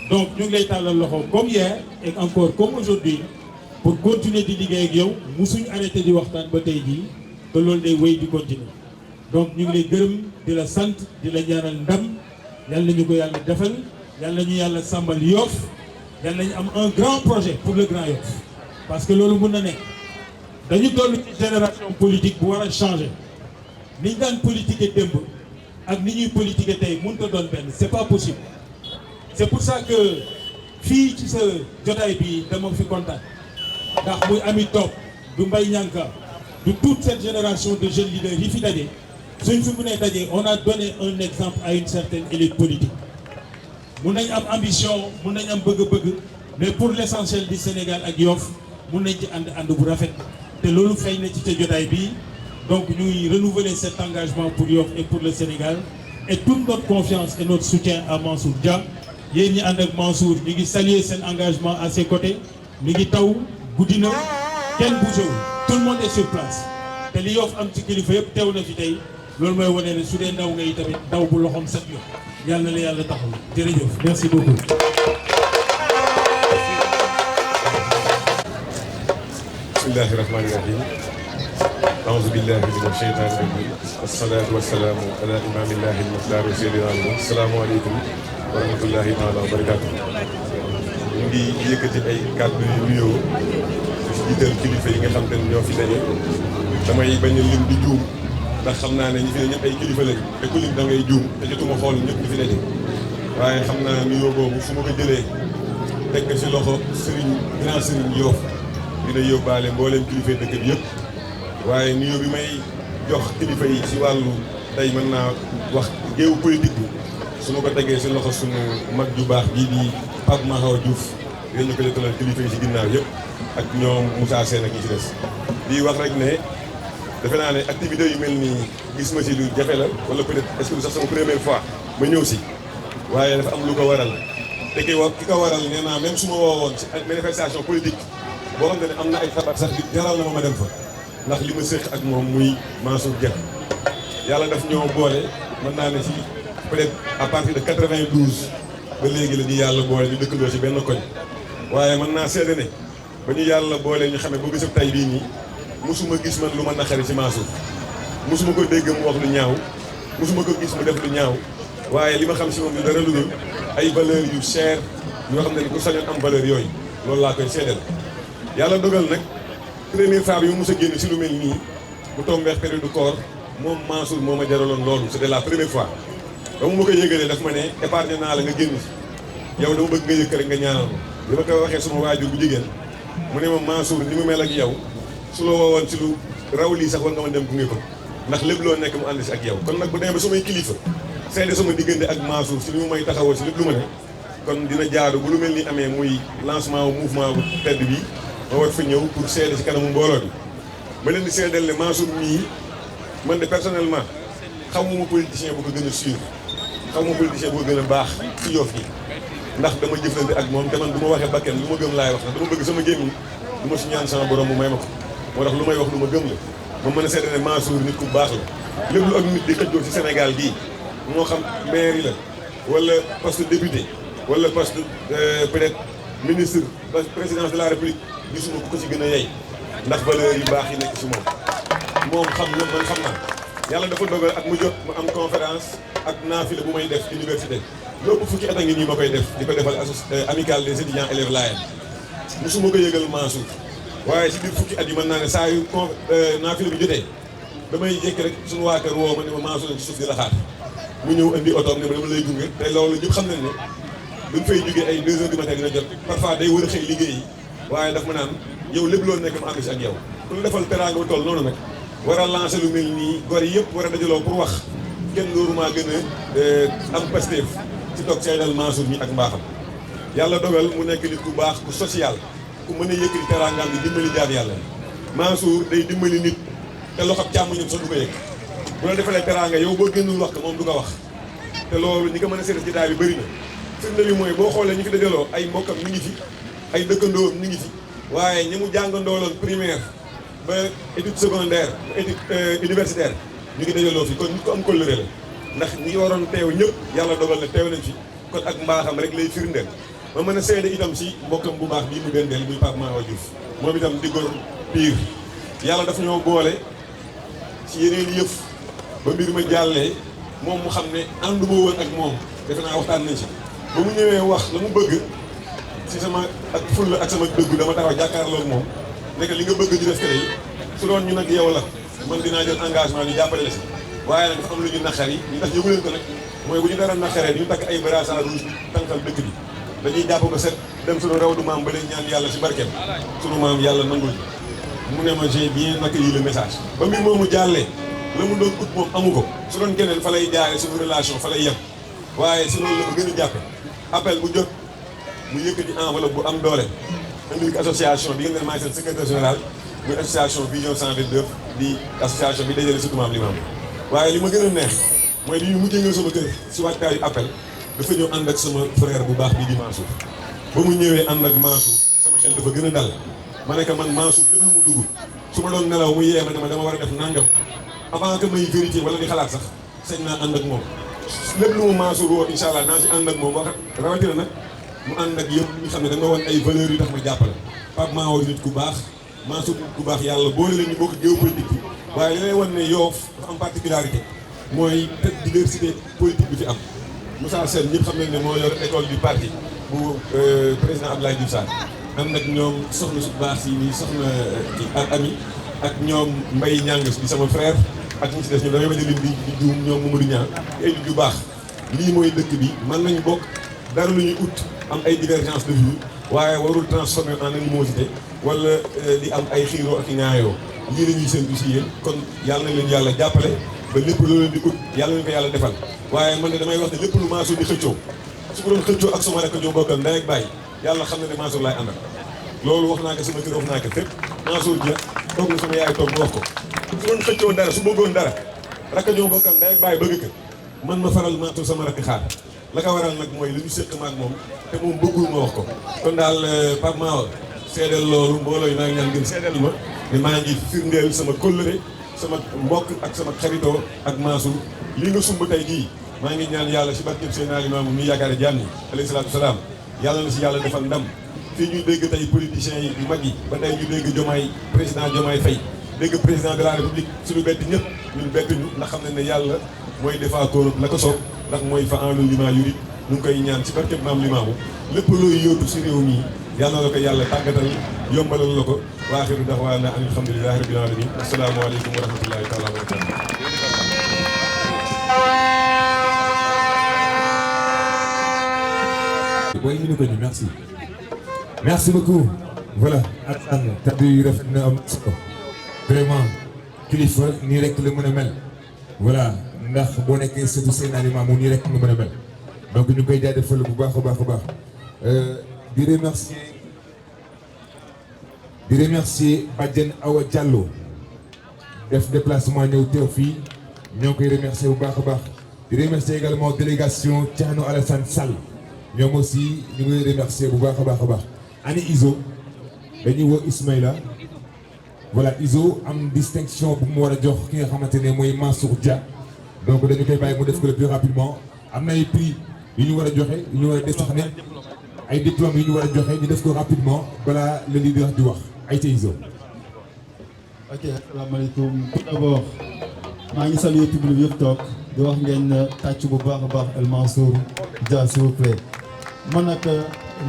S11: donc ñu ngi lay tàllal loxo comme hier et encore comme aujourd'hui pour continuer di liggéey ak yow musuñu arrêté di waxtaan ba tey jii te loolu day wéy di continuer donc ñu ngi lay gërëm di la sant di la ñaanal ndam yàlla nañu ko yàlla defal yàlla nañu yàlla sàmbal Yoff yàlla nañu am un grand projet pour le Grand Yoff parce que loolu mun na nekk dañu toll ci génération politique bu war a changer ni ñu daan politiquer démb ak ni ñuy politiquer tey mënut a doon benn c'est pas possible c'est pour ça que fii ci sa jotaay bi dama fi kontaan ndax muy Ami Top du Mbaye Nianka de toute cette génération de jeunes leaders yi fi daje suñ fi mënee daje on a donné un exemple à une certaine élite politique mun nañ am ambition mun nañ am bëgg-bëgg mais pour l'essentiel du Sénégal ak Yoff mun nañ ci ànd bu rafet te loolu feeñ na ci te jotaay bi donc ñuy renouveler cet engagement pour Yoff et pour le Sénégal et toute notre confiance et notre soutien à Mansour Dia yéen ñi ànd ak Mansour ñu ngi saluer seen engagement à ses côtés mi ngi taw guddi na kenn bougéwul tout le monde est sur place te li Yoff am ci kilifa yëpp teew na fi tey loolu mooy wane ne su dee ndaw ngay tamit ndaw bu loxoom set la yàlla na la yàlla taxaw jërëjëf merci beaucoup.
S12: bismillahi rahmani rahim aouzu billahi mina sheytaani rajim wasalaatu wasalaamu ala imamillahi almuxtaar seydina Muhammad asalaamaaleykum wa rahmatullahi taala wa barakaatu. ñu ngi yëkkati ay kàddu yu nuyoo di jiital kilifa yi nga xam te ne ñoo fi daje damay bañ a lim di juum ndax xam naa ne ñi fi ne ñëpp ay kilifa lañ te ku lim da ngay juum te jotuma xool ñëpp ñi fi daje waaye xam naa nuyoo boobu su ma ko jëlee teg ko ci loxo Serigne grand Serigne Yoff dina yóbbaale mbooleem kilifa dëkk bi yëpp waaye nuyoo bi may jox kilifa yi ci wàllu tey mën naa wax géewu politique bi su ma ko tegee ci loxo sunu mag ju baax bii di Pape Mahawa Diouf dinañu ko jottalal kilifa yi ci ginnaaw yëpp ak ñoom Moussa Sène ak ñi ci des di wax rek ne defe naa ne activité yu mel nii gis ma ci lu jafe la wala peut-être est-ce que sax sama première fois ma ñëw si waaye dafa am lu ko waral te ki ko waral nee naa même su ma woowoon ci manifestation politique boo xam ne am na ay xabaar sax jaral na ma dem fa ndax li ma séq ak moom muy Mansour Dia yàlla daf ñoo boole mën naa ne ci peut-être à partir de 92 ba léegi la ñu yàlla boole ñu dëkkandoo ci benn koñ waaye mën naa seede ne ba ñu yàlla boole ñu xamee ba bisub tay bii nii musuma gis man lu ma naqari ci Mansour musuma ko dégg mu wax lu ñaaw musuma ko gis mu def lu ñaaw waaye li ma xam si moom lu dara lu dul ay valeurs yu cher yoo xam ne ku sañoon am valeur yooyu loolu laa koy seedeel yàlla dogal nag première fois bi mu mos a génn si lu mel nii mu tombeex période du koor moom Mansour moo ma jaraloon loolu c'était la première fois ba mu ma ko yëgalee daf ma ne épargne naa la nga génn si yow dama bëgg nga yëkk rek nga ñaanal ko bi ma ko waxee suma waajur bu jigéen mu ne ma Mansour ni mu mel ak yow su la woowoon ci lu raw lii sax war nga ma dem gunge ko ndax lépp loo nekk mu ànd si ak yow kon nag bu demee ba samay kilifa seede sama diggante ak Mansour si li mu may taxawoo si lépp lu ma ne kon dina jaaru bu lu mel ni amee muy lancement mouvement bu tedd bi ma war fa ñëw pour seede si kanamu mbooloo bi ma leen di seedeel ne Mansour mii man de personnellement xamuma politicien bu ko gën a sûr xamuma politicien bu ko gën a baax ci Yoff gi ndax dama jëflante ak moom te man du ma waxee bakken lu ma gëm laay wax ndax dama bëgg sama gémmiñ du ma si ñaan sama borom mu may ma ko moo tax lu may wax lu ma gëm la ma mën a seede ne Mansour nit ku baax la lépp lu ak nit di xëccoo ci Sénégal gii moo xam maire yi la wala poste député wala poste peut-être ministre présidence de la République gisuma ku ko ci gën a yey ndax valeur yu baax yi nekk ci moom xam na man xam naa yàlla dafa dogal ak mu jot ma am conférence ak naafila bu may def université lépp fukki at a ngi nii ma koy def di ko defal amicale des étudiants élèves Layène musuma ko yëgal Mansour waaye ci biir fukki at yi mën naa ne saa yu naafila bi jotee damay jékki rek suñu waa kër woo ma ne ma Mansour ci suuf di la xaar mu ñëw indi otoom ne ma dama lay gunge te loolu ñëpp xam nañ ne duñ fay jógee ay 2 heures du matin dina jot parfois day war a xëy liggéey yi waaye daf ma naan yow lépp loolu nekk ma ànd si ak yow ku defal teraanga bu toll noonu nag war a lancer lu mel nii gor yi yëpp war a dajaloo pour wax kenn looruma gën a am Pastef ci toog seedal Mansour mi ak mbaaxam yàlla dogal mu nekk nit ku baax ku social ku mën a yëkkati teraangaam bi dimbali jaar yàlla Mansour day dimbali nit te loxob càmmoñam sax du ko yëg bu la defalee teraanga yow boo génnul wax ko moom du ko wax te loolu ñi ko mën a seet ci daal bi bëri na firnde bi mooy boo xoolee ñi fi dajaloo ay mbokkam ñu ngi fi ay dëkkandoom ñu ngi fi waaye ñi mu jàngandooloon primaire ba étude secondaire ba étude universitaire ñu ngi dajaloo fi kon nit ko am kóllëre la ndax ñi waroon teew ñëpp yàlla dogal na teew nañ fi kon ak mbaaxam rek lay firndeel ma mën a seede itam si mbokkam bu baax bii mu dendeel muy Pape Mahawa Diouf moom itam di góor piir yàlla daf ñoo boole si yeneen yëf ba mbir ma jàllee moom mu xam ne ànduma woon ak moom defe naa waxtaan nañ si ba mu ñëwee wax la mu bëgg si sama ak fulla ak sama dëgg dama taxaw jàkkaarloo ak moom nekk li nga bëgg ñu def tey su doon ñu nag yow la man dinaa jël engagement ñu jàppale la si waaye nag dafa am lu ñu naqar yi ñu tax yëgu leen ko nag mooy bu ñu dara naqaree ñu takk ay brassard rouge tànkal dëkk bi dañuy jàpp ba set dem sunu raw du maam ba leen ñaan yàlla si barkeem sunu maam yàlla nangul mu ne ma j'ai bien accueilli le message ba mbir moomu jàllee la mu doon ut moom amu ko su doon keneen fa lay jaare suñu relation fa lay yem waaye si loolu la ko gën a jàppe appel bu jot mu yëkkati enveloppe bu am doole indi ko association bi ngeen ne maay seen secrétaire général muy association Vision 122 di association bi dajale surtout maam Limam waaye li ma gën a neex mooy li ñu mujjee ñëw sama kër si waajtaayu appel dafa ñëw ànd ak sama frère bu baax bii di Mansour ba mu ñëwee ànd ak Mansour sama xel dafa gën a dal ma ne ko man Mansour lépp lu mu dugg su ma doon nelaw mu yee ma dama war a def nangam avant que may vérifier wala di xalaat sax sañ naa ànd ak moom lépp lu mu Mansour woo incha allah naa si ànd ak moom wax rawatina nag mu ànd ak yëpp ñu xam ne da nga woon ay valeurs yu tax ma jàppale Pape Mahawa nit ku baax Mansour nit ku baax yàlla boole leen ñu bokk géopolitique bi waaye li lay wan ne Yoff dafa am particularité mooy diversité politique bi fi am Moussa Sène ñëpp xam nañ ne moo yor école du parti bu président Abdoulaye Diouf Sarr am nag ñoom soxna su baax yi nii soxna ak ami ak ñoom Mbaye Niang di sama frère ak ñi ci des ñoom damay bañ a lim di juum ñoom Mamadou Niang ay nit yu baax lii mooy dëkk bi mën nañu bokk dara lu ñuy ut am ay divergence de vue waaye warul transformer en animosité wala di am ay xiiroo ak ŋaayoo lii la ñuy séntu si yéen kon yàlla na leen yàlla jàppale ba lépp loo leen di ut yàlla nañu ko yàlla defal waaye man de damay wax ne lépp lu Mansour di xëccoo su ko doon xëccoo ak sama rakk joo bokkal ndey ak bàyyi yàlla xam na ne Mansour laay àndal loolu wax naa ko sama kër wax naa ko fépp Mansour Dia toog na sama yaay toog mu wax ko su doon xëccoo dara su bëggoon dara rakk joo bokkal ndey ak bàyyi bëgg ko man ma faral Mansour sama rakk xaar la ko waral nag mooy li ñu séq ma ak moom te moom bëggul ma wax ko kon daal Pape Mahawa seedeel loolu mbooloo yi maa ngi ñaan ngeen seedeel ma ne maa ngi firndeel sama kóllëre sama mbokk ak sama xaritoo ak Mansour li nga sumb tey jii maa ngi ñaan yàlla si barkeb Seydina Limaamu mi yaakaar jaam ñi alayhi salaatu wasalaam yàlla na si yàlla defal ndam fii ñuy dégg tey politiciens yi yu mag yi ba tey ñu dégg Diomaye président Diomaye Faye dégg président de la République suñu bett ñëpp ñun bettuñu ndax xam nañ ne yàlla mooy defaa kóor la ko soob ndax mooy fa anul lima yurid ñu ngi koy ñaan ci barkeb maam Limaamu lépp looy yóotu si réew mi yàlla na la ko yàlla tàggatal yombalal la ko wa axiru daxwaana an alhamdulilahi rabbil alamin assalaamu aleykum wa rahmatullahi taala wa barakatuh.
S1: Oui, merci. Merci beaucoup. Voilà, Atane, kaddu yi rafet na am solo. Vraiment, kilifa nii rek la mën a mel. Voilà, ndax boo nekkee surtout Seydina Limaamu nii rek nga mën a mel. Donc ñu koy jaajëfal bu baax a baax a baax. Di remercier Badiane Awa Diallo def déplacement ñëw teew fii ñoo koy remercier bu baax a baax. Di remercier également délégation Thierno Alassane Sall. ñoom aussi ñu ngi remercier bu baax a baax a baax ani Iso dañuy woo Ismaïla voilà Iso am distinction bu mu war a jox ki nga xamante ne mooy Mansour Dia donc dañu koy bàyyi mu def ko le plus rapidement am na ay prix yu ñu war a joxe yu ñu war a décerner ay diplômes yu ñu war a joxe ñu def ko rapidement balaa le leader di wax ay te Iso.
S13: ok asalaamaaleykum tout d'abord maa ngi saluer public yëpp toog di wax ngeen tàcc bu baax a baax El Mansour Dia s'il vous plaît. man nag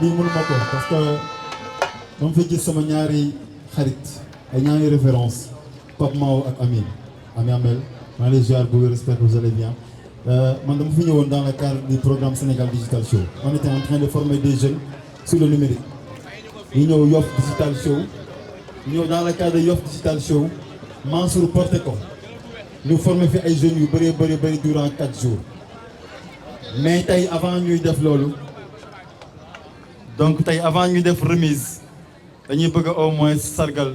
S13: lii mënu ma ko parce que dama fa gis sama ñaari xarit ay ñaari référence Pape Mahawa ak Ami Amel maa ngi lay ziar bu j'espère que vous allez bien man dama fi ñëwoon dans le cadre du programme Sénégal Digital Show on était en train de former des jeunes sur le numérique ñu ñëw Yoff Digital Show ñu ñëw dans le cadre de Yoff Digital Show Mansour porté ko ñu formé fi ay jeunes yu bëri durant 4 jours mais tey avant ñuy def loolu donc tey avant ñu def remise dañuy bëgg au moins sargal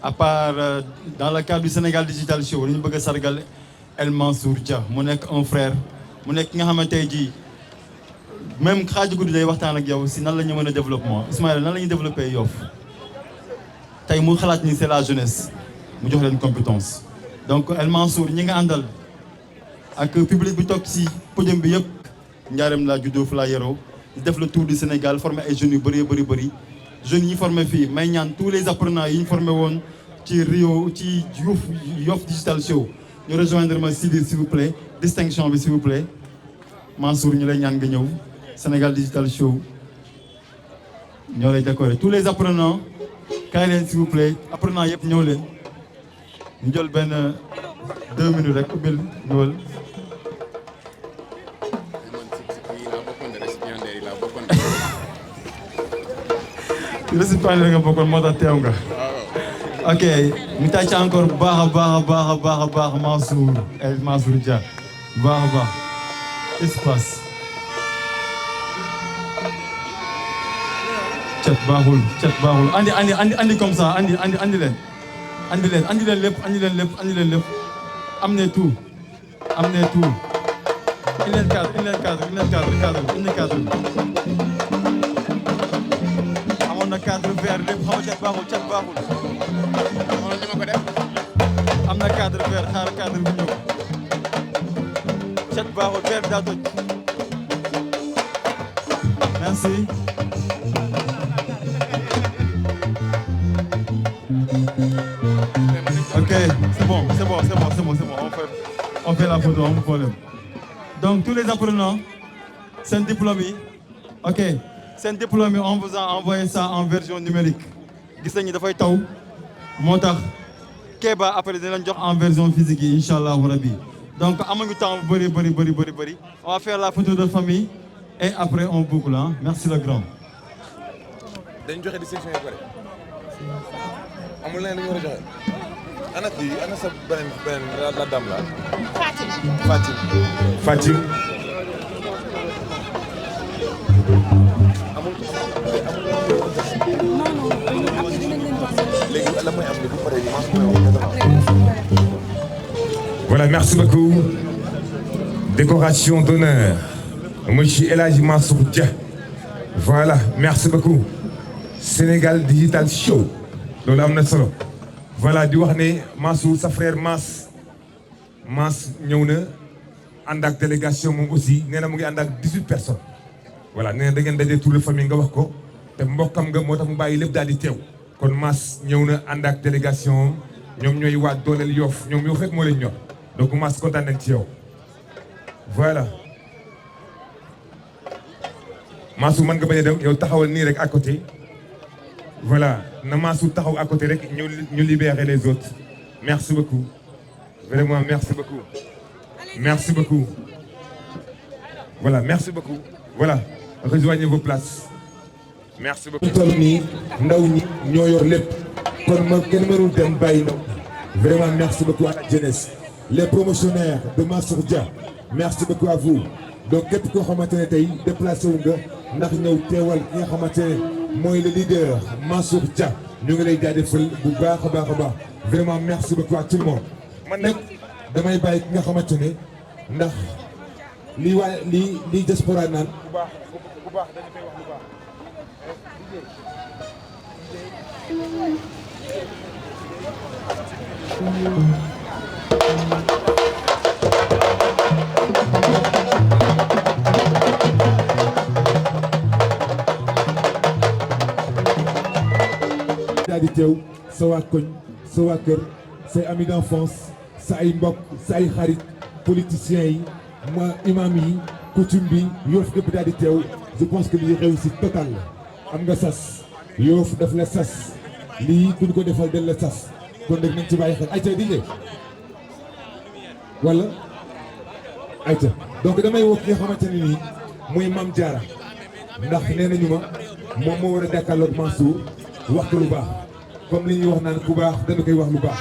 S13: à part dans le cadre du Sénégal Digital Show dañu bëgg a sargal El Mansour Dia mu nekk un frère mu nekk ki nga xamante ne tey même xaaju guddi day waxtaan ak yow si nan la ñu mën a développement Ismaïla nan la ñuy développé Yoff tey mu xalaat ni c'est la jeunesse mu jox leen compétence donc El Mansour ñi nga àndal ak public bi toog si podium bi yëpp njaareem laa juddoo fu laa yaroo di def le tour du Sénégal formé ay jeunes yu bëri jeunes yi formé fii may ñaan tous les apprenants yi ñu formé woon ci Rio ci Yoff Digital Show ñu rejoindre ma si biir s'il vous plaît distinction bi s'il vous plaît Mansour ñu lay ñaan nga ñëw Sénégal Digital Show ñoo lay décorer tous les apprenants kaay leen s'il vous plaît apprenants yëpp ñëw leen ñu jël benn 2 minutes rek ubbil ñëwal. récipiendaire nga bokkoon moo tax teew nga. ok ñu tàcc encore bu baax a baax Mansour Dia bu baax a baax qu'est-ce qui se passe. cet baaxul andi comme ça andi leen lépp am ne tout indi leen cadre amoon na cadre vert lépp xaw cet baaxul amoon na ko def am na cadre vert xaar cadre bu ñëw cet baaxul vert daa toj merci. Ok, c'est bon, on fait la photo, on problème. Donc tous les apprenants, c'est un diplôme. Ok, c'est un diplôme, on vous a envoyé ça en version numérique. Gis nañu dafay taw moo tax Kéba après dinañ jox en version physique yi inchallah rabbi. Donc amuñu temps bu bëri. On va faire la photo de famille et après on boucle hein. Merci le grand.
S1: dañ joxe di section yi pare amul leneen lu ñu war a joxe ana kii ana sa beneen la dame la Fatim amul léegi la mooy am ni bu pare voilà, merci beaucoup. Décoration d'honneur monsieur El Hadji Mansour Dia. Voilà, merci beaucoup. Sénégal Digital Show loolu am na solo. Voilà di wax ne Mansour sa frère Mass ñëw na ànd ak délégation moom aussi nee na mu ngi ànd ak 18 personnes. Voilà nee na da ngeen dajee tour de famille nga wax ko te mbokkam nga moo tax mu bàyyi lépp daal di teew. Kon Mass ñëw na ànd ak délégation ñoom ñooy waa dooleel Yoff ñoom Yoff rek moo leen ñor donc Mass kontaan nañ ci yow. Voilà Mansour mën nga bañ a dem yow taxawal nii rek à côté. Voilà na Mansour taxaw à côté rek ñu libérer les autres. Merci beaucoup. Vraiment merci beaucoup. Merci beaucoup. Voilà merci beaucoup. Voilà rejoignez vos places. Merci beaucoup. toll nii ndaw ñi ñoo yor lépp kon ma kenn mënul dem bàyyi ndaw. Vraiment merci beaucoup à la jeunesse. Les promotionnaires de Mansour Dia. Merci beaucoup à vous. Donc képp koo xamante ne tey déplacé wu nga ndax ñëw teewal ki nga xamante ne mooy le leader Mansour Dia ñu ngi lay jaajëfal bu baax a baax a baax. Vraiment merci beaucoup à tout le monde. man nag damay bàyyi ki nga xamante ne ndax lii diaspora naan. bu baax dañu koy wax lu baax. daal di teew sa waa koñ sa waa kër say amis d'enfance sa ay mbokk sa ay xarit politiciens yi ma imam yi coutume bi Yoff gépp daal di teew je pense que lii réussite totale la am nga sas Yoff daf la sas lii ku ñu ko defal del la sas kon nag nañ ci bàyyi xel ayca di wala ayca donc damay woo ki nga xamante ne nii muy Mame Diarra ndax nee nañu ma moom moo war a jàkkaarloog Mansour wax ko lu baax comme li ñuy wax naan ku baax dana koy wax lu baax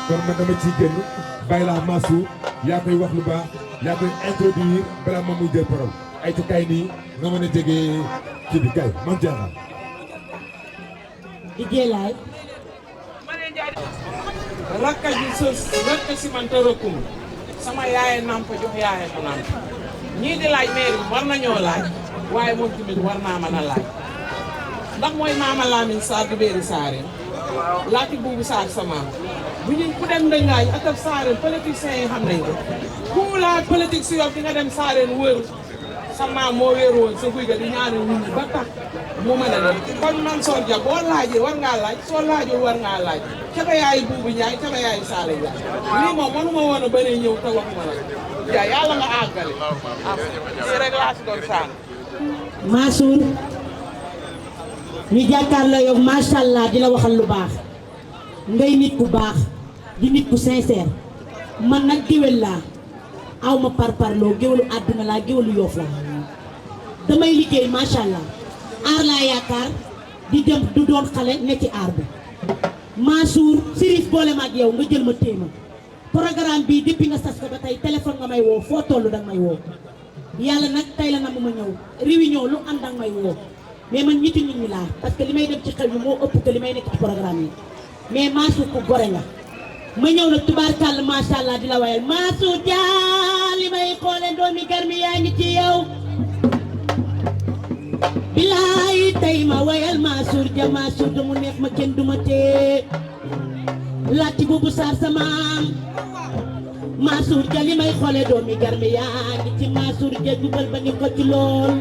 S1: kon man dama ciy génn bàyyi la Mansour yaa koy wax lu baax yaa koy introduire balaa moom muy jël parole ayca kay nii nga mën a jege kii bi kay Mame Diarra.
S14: Ijeelaay rakka ji sës rakka si man te rëkkum sama yaay namp jox yaay ko namp ñii di laaj mairie war nañoo laaj waaye moom tamit war naa mën a laaj ndax mooy maama Lamine Sarr du beeri Saare laati buubu Sarr sa maam bu ñu ku dem ndëngaañ ak ab Saare politiciens yi xam nañ ko ku laaj politique si Yoff di nga dem Saare wër sa maam moo wéeru woon sa guy ga di ñaanal nit ñi ba tax mu mën a dem kon Mansour Dia boo laajee war ngaa laaj soo laajul war ngaa laaj caba yaay Buubu Njaay caba yaay Saala Njaay lii moom mënuma woon a bëri ñëw te waxuma la ja yàlla nga àggale lii rek laa si doon saan
S15: Mansour ñu jàkkaarloo yow macha allah di la waxal lu baax ngay nit ku baax di nit ku sincère man nag géwél laa aw ma parparloo géwélu àdduna laa géwélu Yoof laa damay liggéey macha allah aar laa yaakaar di dem du doon xale ne ci aar bi Mansour Sirif boole ma ak yow nga jël ma téema programme bi depuis nga sas ko ba tey téléphone nga may woo foo toll danga may woo yàlla nag tey la na mu ma ñëw réunion lu am danga may woo mais man ñitti nit ñi laa parce que li may dem ci xel bi moo ëpp que li may nekk ci programme yi mais Mansour ku gore nga ma ñëw nag tubaarkàlla macha allah di la wayal Mansour Dia li may xoole doomi garmi yaa ngi ci yow bilaay tey ma wayal Mansour Dia Mansour da mu neex ma kenn duma tee laati buubu saar sama Mansour Dia li may xoole doomi garmi yaa ngi ci Mansour Dia jubal ba ni ko ci lool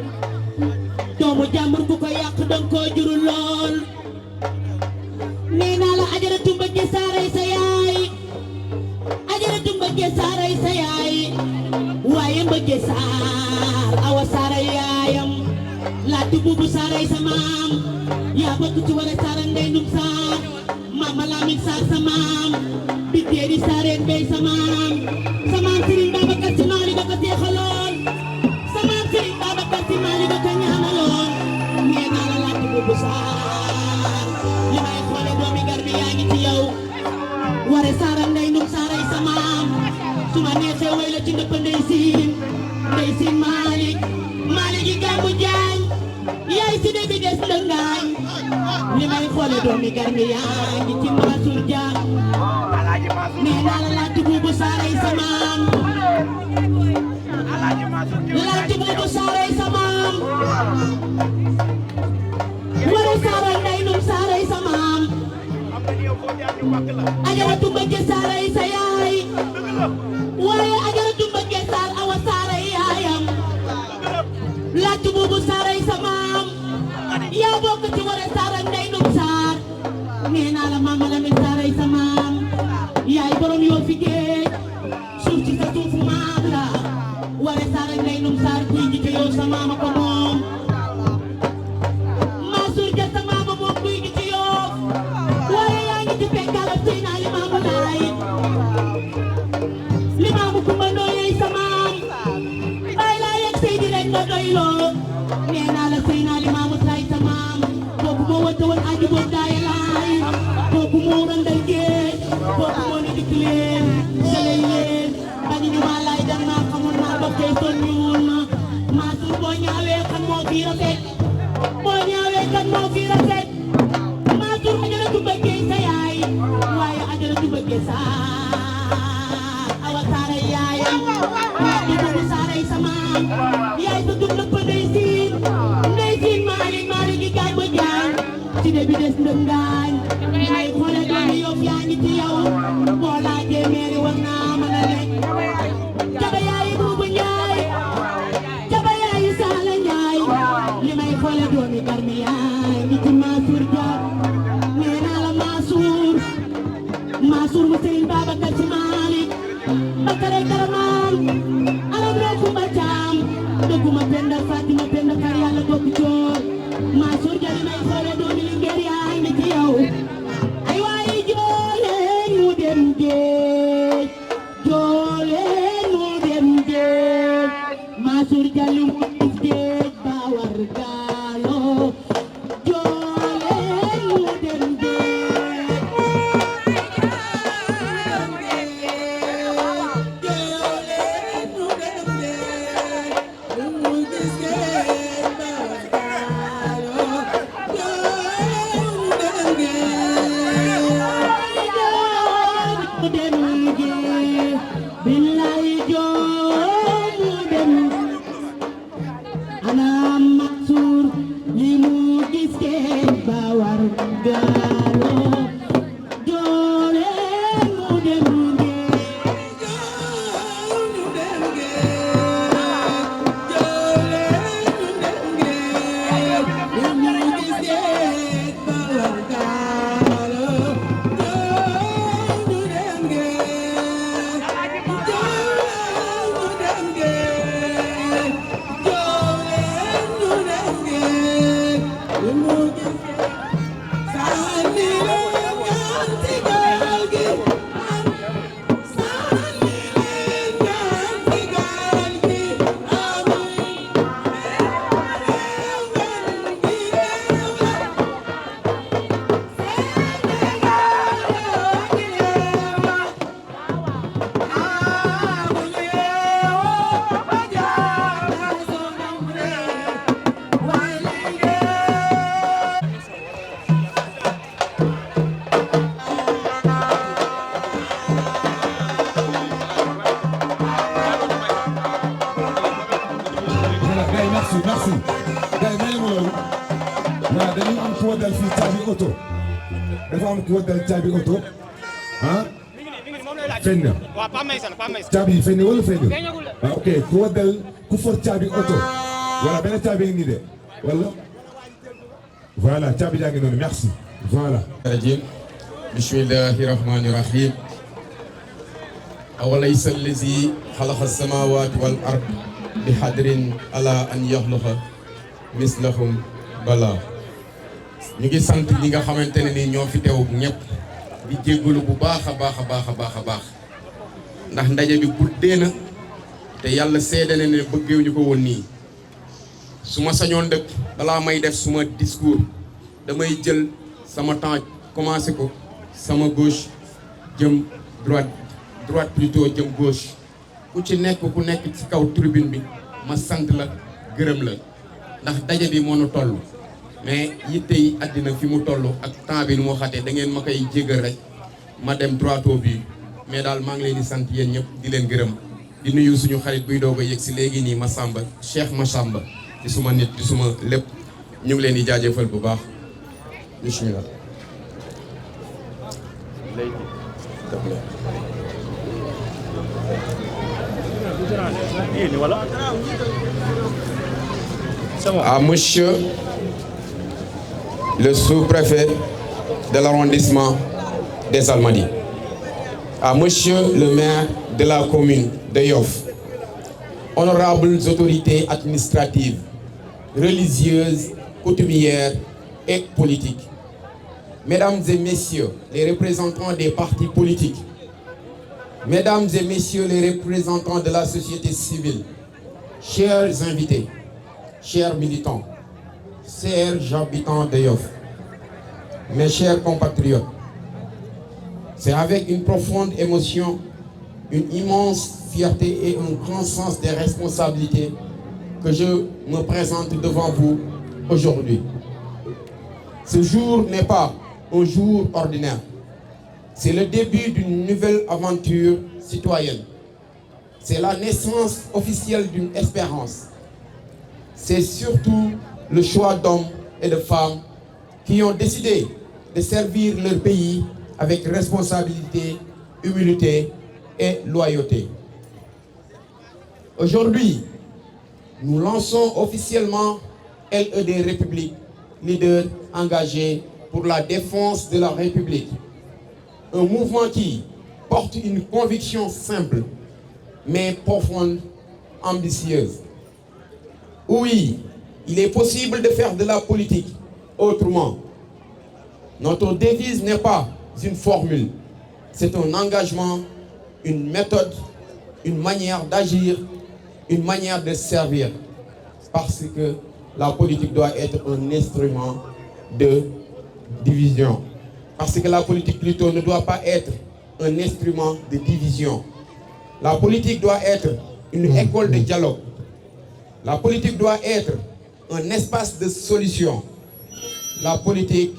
S15: doomu jàmbur bu ko yàq danga koo juru lool nee naa la ajaratu mbëgge saaray sa yaay ajaratu mbëgge saaray sa yaay waaye mbëgge saar awa saaray yaayam laati buubu saaray sa maam yaa bokk ci war a saara ndey num saar maama Lamin saar sa maam bi teeri saareen bey sa maam Sëriñ Babacar Si Maali ba ko seexaloon sa maam Sëriñ Babacar Si Maali ba ko ñaanaloon nee naa la laati buubu saar li may xoole doomi garmi yaa ngi ci yow ware saara ndey num saaray sa maam su ma neexee way la ci ndëpp ndey siin Maalik gi gàmmu jaañ yaay si debi des lëngaañ li may xoole doomi garmi yaa ngi ci Mansour Dia nee naa la laati buubu saaray sa maam laati buubu saaray sa maam ware saara ndey num saaray sa maam ajaratu mbëgge saaray sa yaay waaye ajaratu mbëgge saar awa saaray yaayam laati buubu saaray sa maam yaa bokk ci ware saara ndey num saar nee naa la maama Lamin saaray sa maam yaay borom yoo fi géej suuf ci sa suufu maam la ware saara ndey num saar kuy jike yow sa maama ko moom Mansour Dia sa maama moom kuy jike yow waaye yaa ngi ci pekkalam sëy naa Limaamu Laay Limaamu Kumba Ndooy sa maam baay laa yegg sëy di rek nga doyloo nee naa la sëy naa Limaamu Laay sa maam kooku moo wante woon aju boobu daaya laay kooku moo randal géej kooku moo ni dikk leen jëlee leen bañu ñu maa laay dem naa xamul naa ba tey son ñuul ma Mansour boo ñaawee kan moo fi rafet boo ñaawee kan moo fi rafet Mansour ajaratu mbëgge sa yaay waaye ajaratu mbëgge saar awa saaray yaayam laati buubu saaray sa maam yaay sa dum nëpp ndey siin Maalik gi gàmmu jaañ ci debi des ndëngaañ may xoole doomi Yoof yaa ngi ci yow boo laajee meeri war naa mën a nekk caba yaayi Buubu Njaay caba yaayi Saala Njaay li may xoole doomi garmi yaa ngi ci Mansour Dia nee naa la Mansour mu Sëriñ Babacar Si Maalik bakare karamaan alam roo kumba caam dëgguma penda Fatima penda kar yàlla bokk coor Mansour Dia li may xoole doomi Linguère yaa ngi ci yow ay waaye jooleen mu dem géej jooleen mu dem géej Mansour Dia li mu dem géej ba war gaalo jooleen mu dem géej jooleen mu dem géej mu gis géej ba war gaalo jooleen mu dem géej billaay joon mu dem ana Mansour li mu gis géej ba war gaalo jooleen mu dem géej
S1: dafa am ki waddal caabi oto ah feeñ na caabi yi feeñ na wala feeñul ah ok ku waddal ku for caabi oto voilà benn caabi ngi de wala voilà caabi jaa ngi noonu merci voilà.
S6: rajim bismillahi rahmani rahim awalaysa allazi xalaqa samawati wal ard bi xadrin ala an yaxluqa mislahum bala ñu ngi sant ñi nga xamante ne ni ñoo fi teew ñëpp di jéggalu bu baax a baax a baax a baax a baax ndax ndaje bi guddee na te yàlla seede na ne bëggewuñu ko woon nii su ma sañoon dëkk balaa may def suma discours damay jël sama temps commencé ko sama gauche jëm droite droite plutôt jëm gauche ku ci nekk ci kaw tribune bi ma sant la gërëm la ndax daje bi moo nu toll mais yitte yi àddina fi mu toll ak temps bi nu moo xatee da ngeen ma koy jégal rek ma dem droit au but mais daal maa ngi leen di sant yéen ñëpp di leen gërëm di nuyu suñu xarit buy doog a yegg si léegi nii Massamba Cheikh Massamba di suma nit di suma lépp ñu ngi leen di jaajëfal bu baax bismillah. À monsieur le sous-préfet de l'arrondissement des Almadies, à monsieur le maire de la commune de Yoff, honorables autorités administratives, religieuses, coutumières et politiques, mesdames et messieurs les représentants des partis politiques, mesdames et messieurs les représentants de la société civile, chers invités, chers militants, chers habitants de Yoff, mes chers compatriotes, c'est avec une profonde émotion, une immense fierté et un grand sens des responsabilités que je me présente devant vous aujourd'hui. Ce jour n'est pas un jour ordinaire. C'est le début d'une nouvelle aventure citoyenne. C'est la naissance officielle d'une espérance. C'est surtout le choix d'hommes et de femmes qui ont décidé de servir leur pays avec responsabilité, humilité et loyauté. Aujourd'hui, nous lançons officiellement LED République, leader engagé pour la défense de la République. Un mouvement qui porte une conviction simple, mais profonde, ambitieuse. Oui, il est possible de faire de la politique autrement. Notre devise n'est pas une formule, c'est un engagement, une méthode, une manière d'agir, une manière de servir. Parce que la politique doit être un instrument de division. Parce que la politique plutôt ne doit pas être un instrument de division. La politique doit être une école de dialogue. La politique doit être un espace de solution. La politique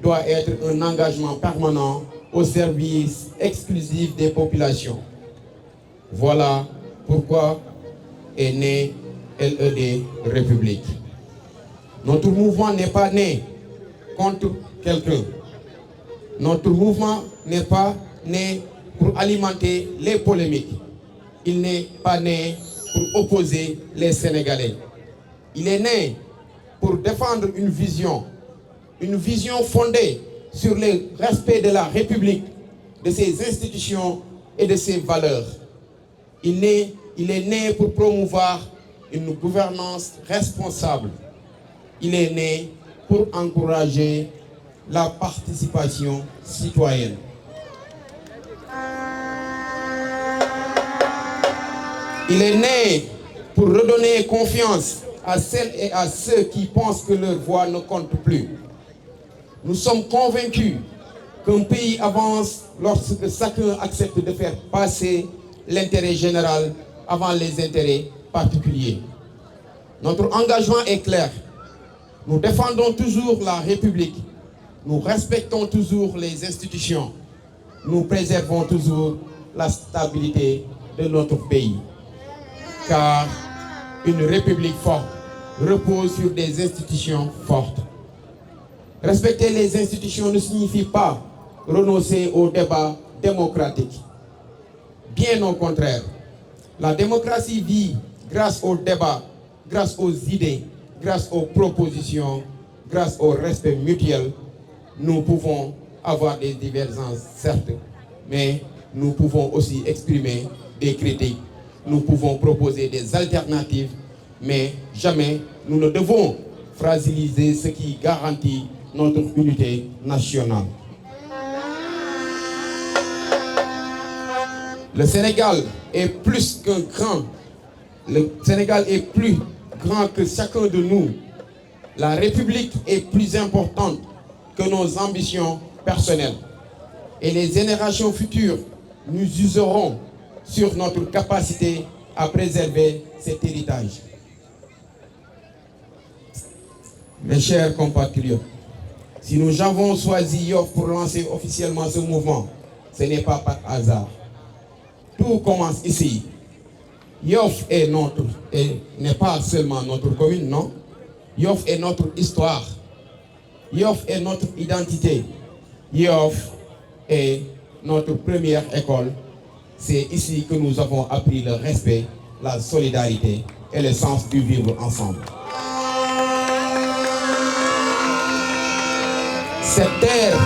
S6: doit être un engagement permanent au service exclusif des populations. Voilà pourquoi est né LED République. Notre mouvement n'est pas né contre quelqu'un. Notre mouvement n'est pas né pour alimenter les polémiques. Il n'est pas né pour opposer les Sénégalais. Il est né pour défendre une vision fondée sur le respect de la République, de ses institutions et de ses valeurs. Il est né pour promouvoir une gouvernance responsable. Il est né pour encourager la participation citoyenne. Il est né pour redonner confiance à celles et à ceux qui pensent que leur voix ne compte plus. Nous sommes convaincus qu'un pays avance lorsque chacun accepte de faire passer l'intérêt général avant les intérêts particuliers. Notre engagement est clair. Nous défendons toujours la République. Nous respectons toujours les institutions. Nous préservons toujours la stabilité de notre pays. Car une République forte repose sur des institutions fortes.
S16: Respecter les institutions ne signifie pas renoncer au débat démocratique. Bien au contraire, la démocratie vit grâce au débat, grâce aux idées, grâce aux propositions, grâce au respect mutuel. Nous pouvons avoir des divergences, certes, mais nous pouvons aussi exprimer des critiques. Nous pouvons proposer des alternatives, mais jamais nous ne devons fragiliser ce qui garantit notre unité nationale. Le Sénégal est plus qu'un grand. Le Sénégal est plus grand que chacun de nous. La République est plus importante que nos ambitions personnelles. Et les générations futures nous useront sur notre capacité à préserver cet héritage. Mes chers compatriotes, si nous avons choisi Yoff pour lancer officiellement ce mouvement, ce n'est pas par hasard. Tout commence ici. Yoff est n'est pas seulement notre commune, non. Yoff est notre histoire. Yoff est notre identité. Yoff est notre première école. C'est ici que nous avons appris le respect, la solidarité et le sens du vivre ensemble. Cette terre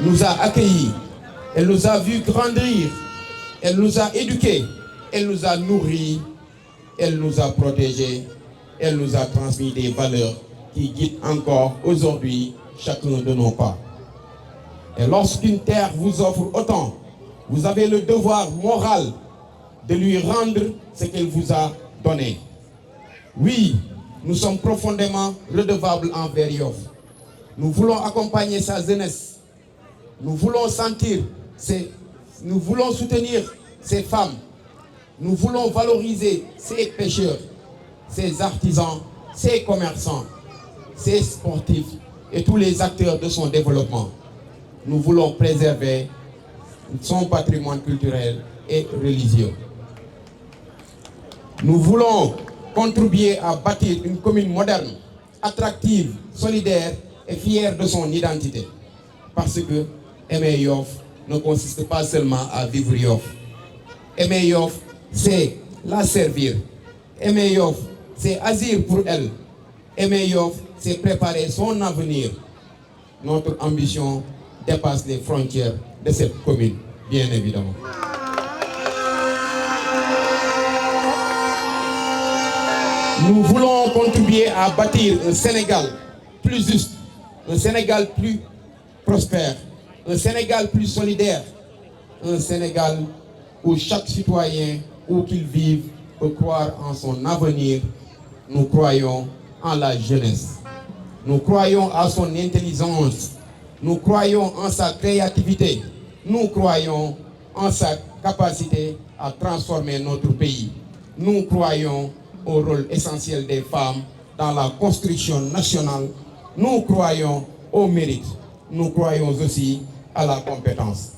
S16: nous a accueillis, elle nous a vus grandir, elle nous a éduqués, elle nous a nourris, elle nous a protégés, elle nous a transmis des valeurs qui guident encore aujourd'hui chacun de nos pas. Et lorsqu'une terre vous offre autant, vous avez le devoir moral de lui rendre ce qu'elle vous a donné. Oui, nous sommes profondément redevables envers Yoff. Nous voulons accompagner sa jeunesse. Nous voulons nous voulons soutenir ces femmes. Nous voulons valoriser ces pêcheurs, ces artisans, ces commerçants, ces sportifs et tous les acteurs de son développement. Nous voulons préserver son patrimoine culturel et religieux. Nous voulons contribuer à bâtir une commune moderne, attractive, solidaire et fière de son identité. Parce que aimer Yoff ne consiste pas seulement à vivre Yoff. Aimer Yoff, c'est la servir. Aimer Yoff, c'est agir pour elle. Aimer Yoff, c'est préparer son avenir. Notre ambition dépasse les frontières de cette commune, bien évidemment. Nous voulons contribuer à bâtir un Sénégal plus juste, un Sénégal plus prospère, un Sénégal plus solidaire, un Sénégal où chaque citoyen, où qu'il vive, peut croire en son avenir. Nous croyons en la jeunesse. Nous croyons à son intelligence. Nous croyons en sa créativité. Nous croyons en sa capacité à transformer notre pays. Nous croyons au rôle essentiel des femmes dans la construction nationale. Nous croyons au mérite. Nous croyons aussi à la compétence.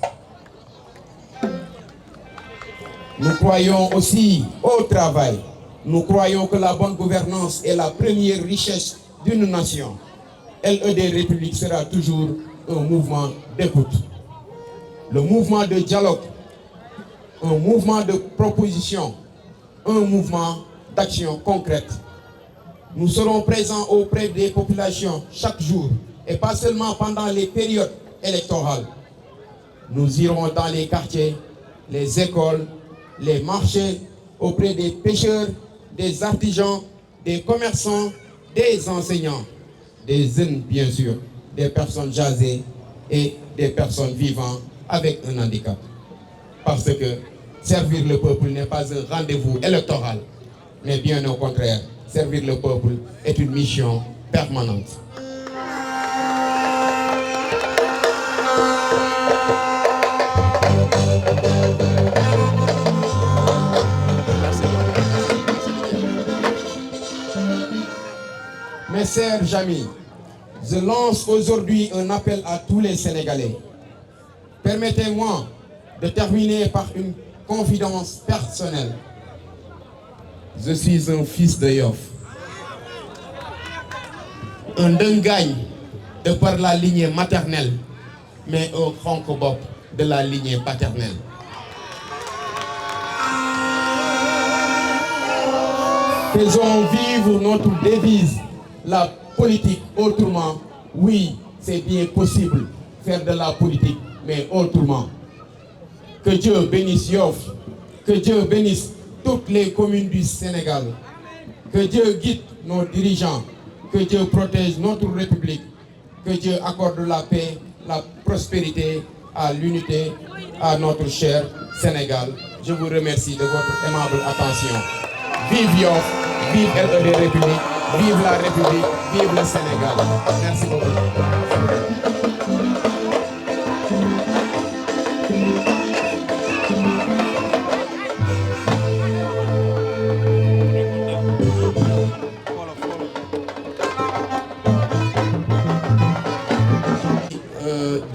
S16: Nous croyons aussi au travail. Nous croyons que la bonne gouvernance est la première richesse d'une nation. LED République sera toujours un mouvement d'écoute. Le mouvement de dialogue, un mouvement de proposition, un mouvement d'action concrète. Nous serons présents auprès des populations chaque jour et pas seulement pendant les périodes électorales. Nous irons dans les quartiers, les écoles, les marchés, auprès des pêcheurs, des artisans, des commerçants, des enseignants, des jeunes bien sûr, des personnes âgées et des personnes vivant avec un handicap. Parce que servir le peuple n'est pas un rendez-vous électoral, mais bien au contraire, servir le peuple est une mission permanente. Mes chers amis, je lance aujourd'hui un appel à tous les Sénégalais. Permettez-moi de terminer par une confidence personnelle. Je suis un fils de Yoff. Un Dengagne de par la lignée maternelle, mais au Franco-Bop de la lignée paternelle. Faisons vivre notre devise, la politique autrement. Oui, c'est bien possible, faire de la politique, mais autrement. Que Dieu bénisse Yoff, que Dieu bénisse toutes les communes du Sénégal, que Dieu guide nos dirigeants, que Dieu protège notre République, que Dieu accorde la paix, la prospérité, à l'unité, à notre cher Sénégal. Je vous remercie de votre aimable attention. Vive Yoff, vive LED République, vive la République, vive le Sénégal. Merci beaucoup.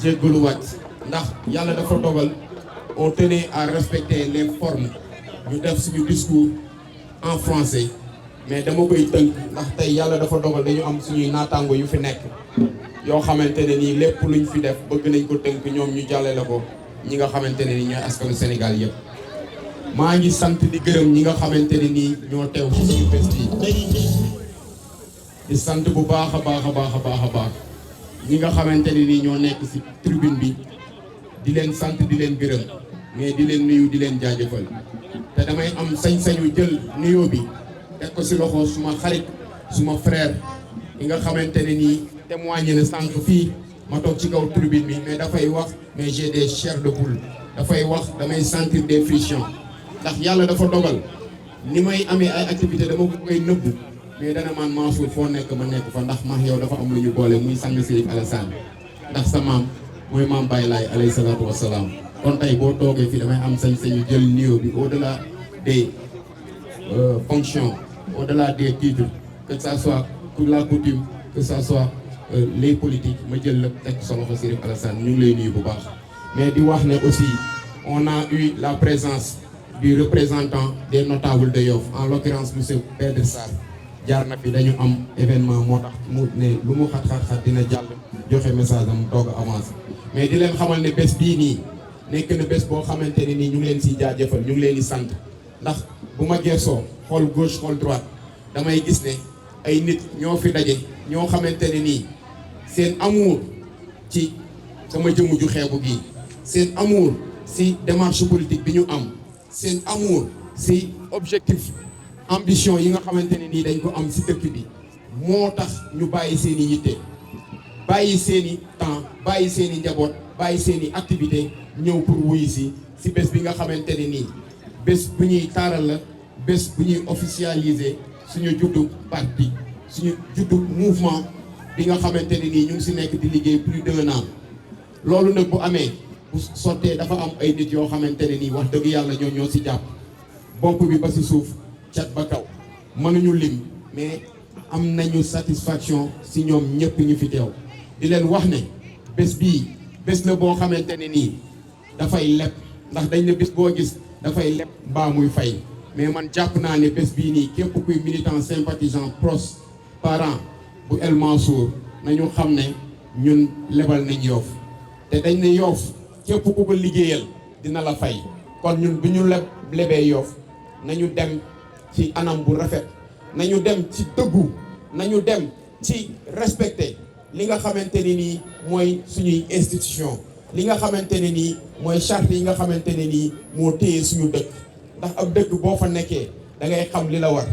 S16: jéggaluwaat ndax yàlla dafa dogal on tenait à respecter les formes ñu def suñu discours en français mais dama koy tënk ndax tey yàlla dafa dogal dañu am suñuy naataango yu fi nekk yoo xamante ne nii lépp luñ fi def bëgg nañ ko tënk ñoom ñu jàllale ko ñi nga xamante ne nii ñooy askanu Sénégal yëpp. maa ngi sant di gërëm ñi nga xamante ne nii ñoo teew ci suñu bés bi di sant bu baax a baax a baax a baax a baax ñi nga xamante ne nii ñoo nekk ci tribune bi di leen sant di leen gërëm mais di leen nuyu di leen jaajëfal te damay am sañ-sañu jël nuyoo bi teg ko ci loxo suma xarit suma frère yi nga xamante ne nii témoigné na sànq fii ma toog ci kaw tribune bi mais dafay wax mais j'ai des chairs de poule dafay wax damay sentir des frictions ndax yàlla dafa dogal ni may amee ay activité dama ko koy nëbbu mais dana man Mansour foo nekk ma nekk fa ndax ma yow dafa am lu ñu boole muy sang Serif Alassane ndax sa maam mooy maam Baye Laye alayhi salaatu wassalaam kon tey boo toogee fii damay am sañ-sañu jël nuyoo bi au delà des fonctions au delà des titres que ça soit pour la coutume que ça soit les politiques ma jël la teg sa loxo Serif Alassane ñu ngi lay nuyu bu baax mais di wax ne aussi on a eu la présence du représentant des notables de Yoff en l'occurrence monsieur Pedre Sarr jaar na fi dañu am événement moo tax mu ne lu mu xat-xat-xat dina jàll joxe message am doog a avancé mais di leen xamal ne bés bii nii nekk na bés boo xamante ne nii ñu ngi leen siy jaajëfal ñu ngi leen di sant ndax bu ma geesoo xool gauche xool droite damay gis ne ay nit ñoo fi daje ñoo xamante ne nii seen amour ci sama jëmm ju xeebu gi seen amour si démarche politique bi ñu am seen amour si objectif ambition yi nga xamante ne nii dañ ko am si dëkk bi moo tax ñu bàyyi seen i yitte bàyyi seen i temps bàyyi seen i njaboot bàyyi seen i activité ñëw pour wuyu si bés bi nga xamante ne nii bés bu ñuy taaral la bés bu ñuy officialiser suñu juddu parti suñu juddu mouvement bi nga xamante ne nii ñu ngi si nekk di liggéey plus d'1 an loolu nag bu amee bu sottee dafa am ay nit yoo xamante ne nii wax dëgg yàlla ñoo si jàpp bopp bi ba si suuf cat ba kaw mënuñu lim mais am nañu satisfaction si ñoom ñëpp ñu fi teew di leen wax ne bés bii bés la boo xamante ne nii dafay leb ndax dañ ne bés boo gis dafay leb mbaa muy fay mais man jàpp naa ne bés bii nii képp kuy militant sympathisant proche parent bu El Mansour nañu xam ne ñun lebal nañ Yoff te dañ ne Yoff képp ku ko liggéeyal dina la fay kon ñun bu ñu lebee Yoff nañu dem ci anam bu rafet nañu dem ci dëggu nañu dem ci respecter li nga xamante ne nii mooy suñuy institution li nga xamante ne nii mooy charte yi nga xamante ne nii moo téye suñu dëkk ndax ab dëkk boo fa nekkee da ngay xam li la war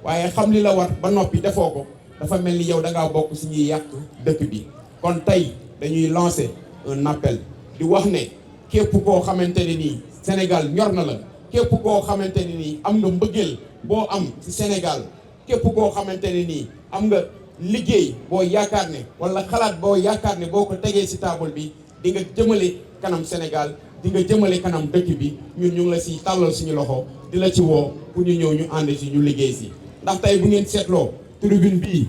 S16: waaye xam li la war ba noppi defoo ko dafa mel ni yow da ngaa bokk suñuy yàq dëkk bi kon tey dañuy lancer un appel di wax ne képp koo xamante ne nii Sénégal ñor na la képp koo xamante ne nii am nga mbëggeel boo am ci Sénégal képp koo xamante ne nii am nga liggéey boo yaakaar ne wala xalaat boo yaakaar ne boo ko tegee ci table bi di nga jëmale kanam Sénégal di nga jëmale kanam dëkk bi ñun ñu ngi la ci tàllal suñu loxo di la ci woo pour ñu ñëw ñu ànd ci ñu liggéey ci ndax tey bu ngeen seetloo tribune bii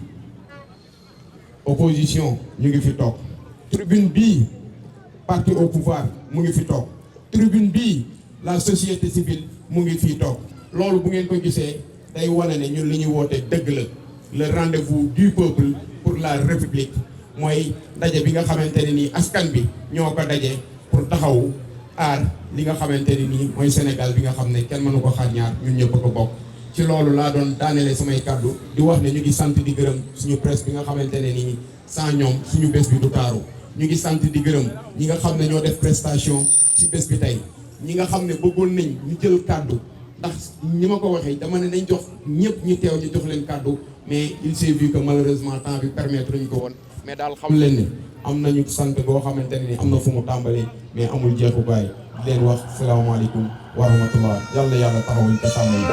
S16: opposition ñu ngi fi toog tribune bii parti au pouvoir mu ngi fi toog tribune bii la société civile mu ngi fii toog loolu bu ngeen ko gisee day wane ne ñun li ñuy woote dëgg la le rendez-vous du peuple pour la république mooy daje bi nga xamante ne nii askan bi ñoo ko daje pour taxawu aar li nga xamante ne nii mooy Sénégal bi nga xam ne kenn mënu ko xaar ñaar ñun ñëpp ko bokk. ci loolu laa doon daanelee samay kàddu di wax ne ñu ngi sant di gërëm suñu presse bi nga xamante ne nii sans ñoom suñu bés bi du taaru. ñu ngi sant di gërëm ñi nga xam ne ñoo def prestation ci bés bi tey ñi nga xam ne bëggoon nañ ñu jël kàddu ndax ñi ma ko waxee dama ne nañ jox ñëpp ñi teew ñu jox leen kàddu mais il s'est vu que malheureusement temps bi permettre ñu ko woon mais daal xam leen ne am nañu sant boo xamante ne ni am na fu mu tàmbalee mais amul jeexukaay di leen wax salaamaaleykum wa rahmatullah yàlla yàlla taxawuñ te sàmm yi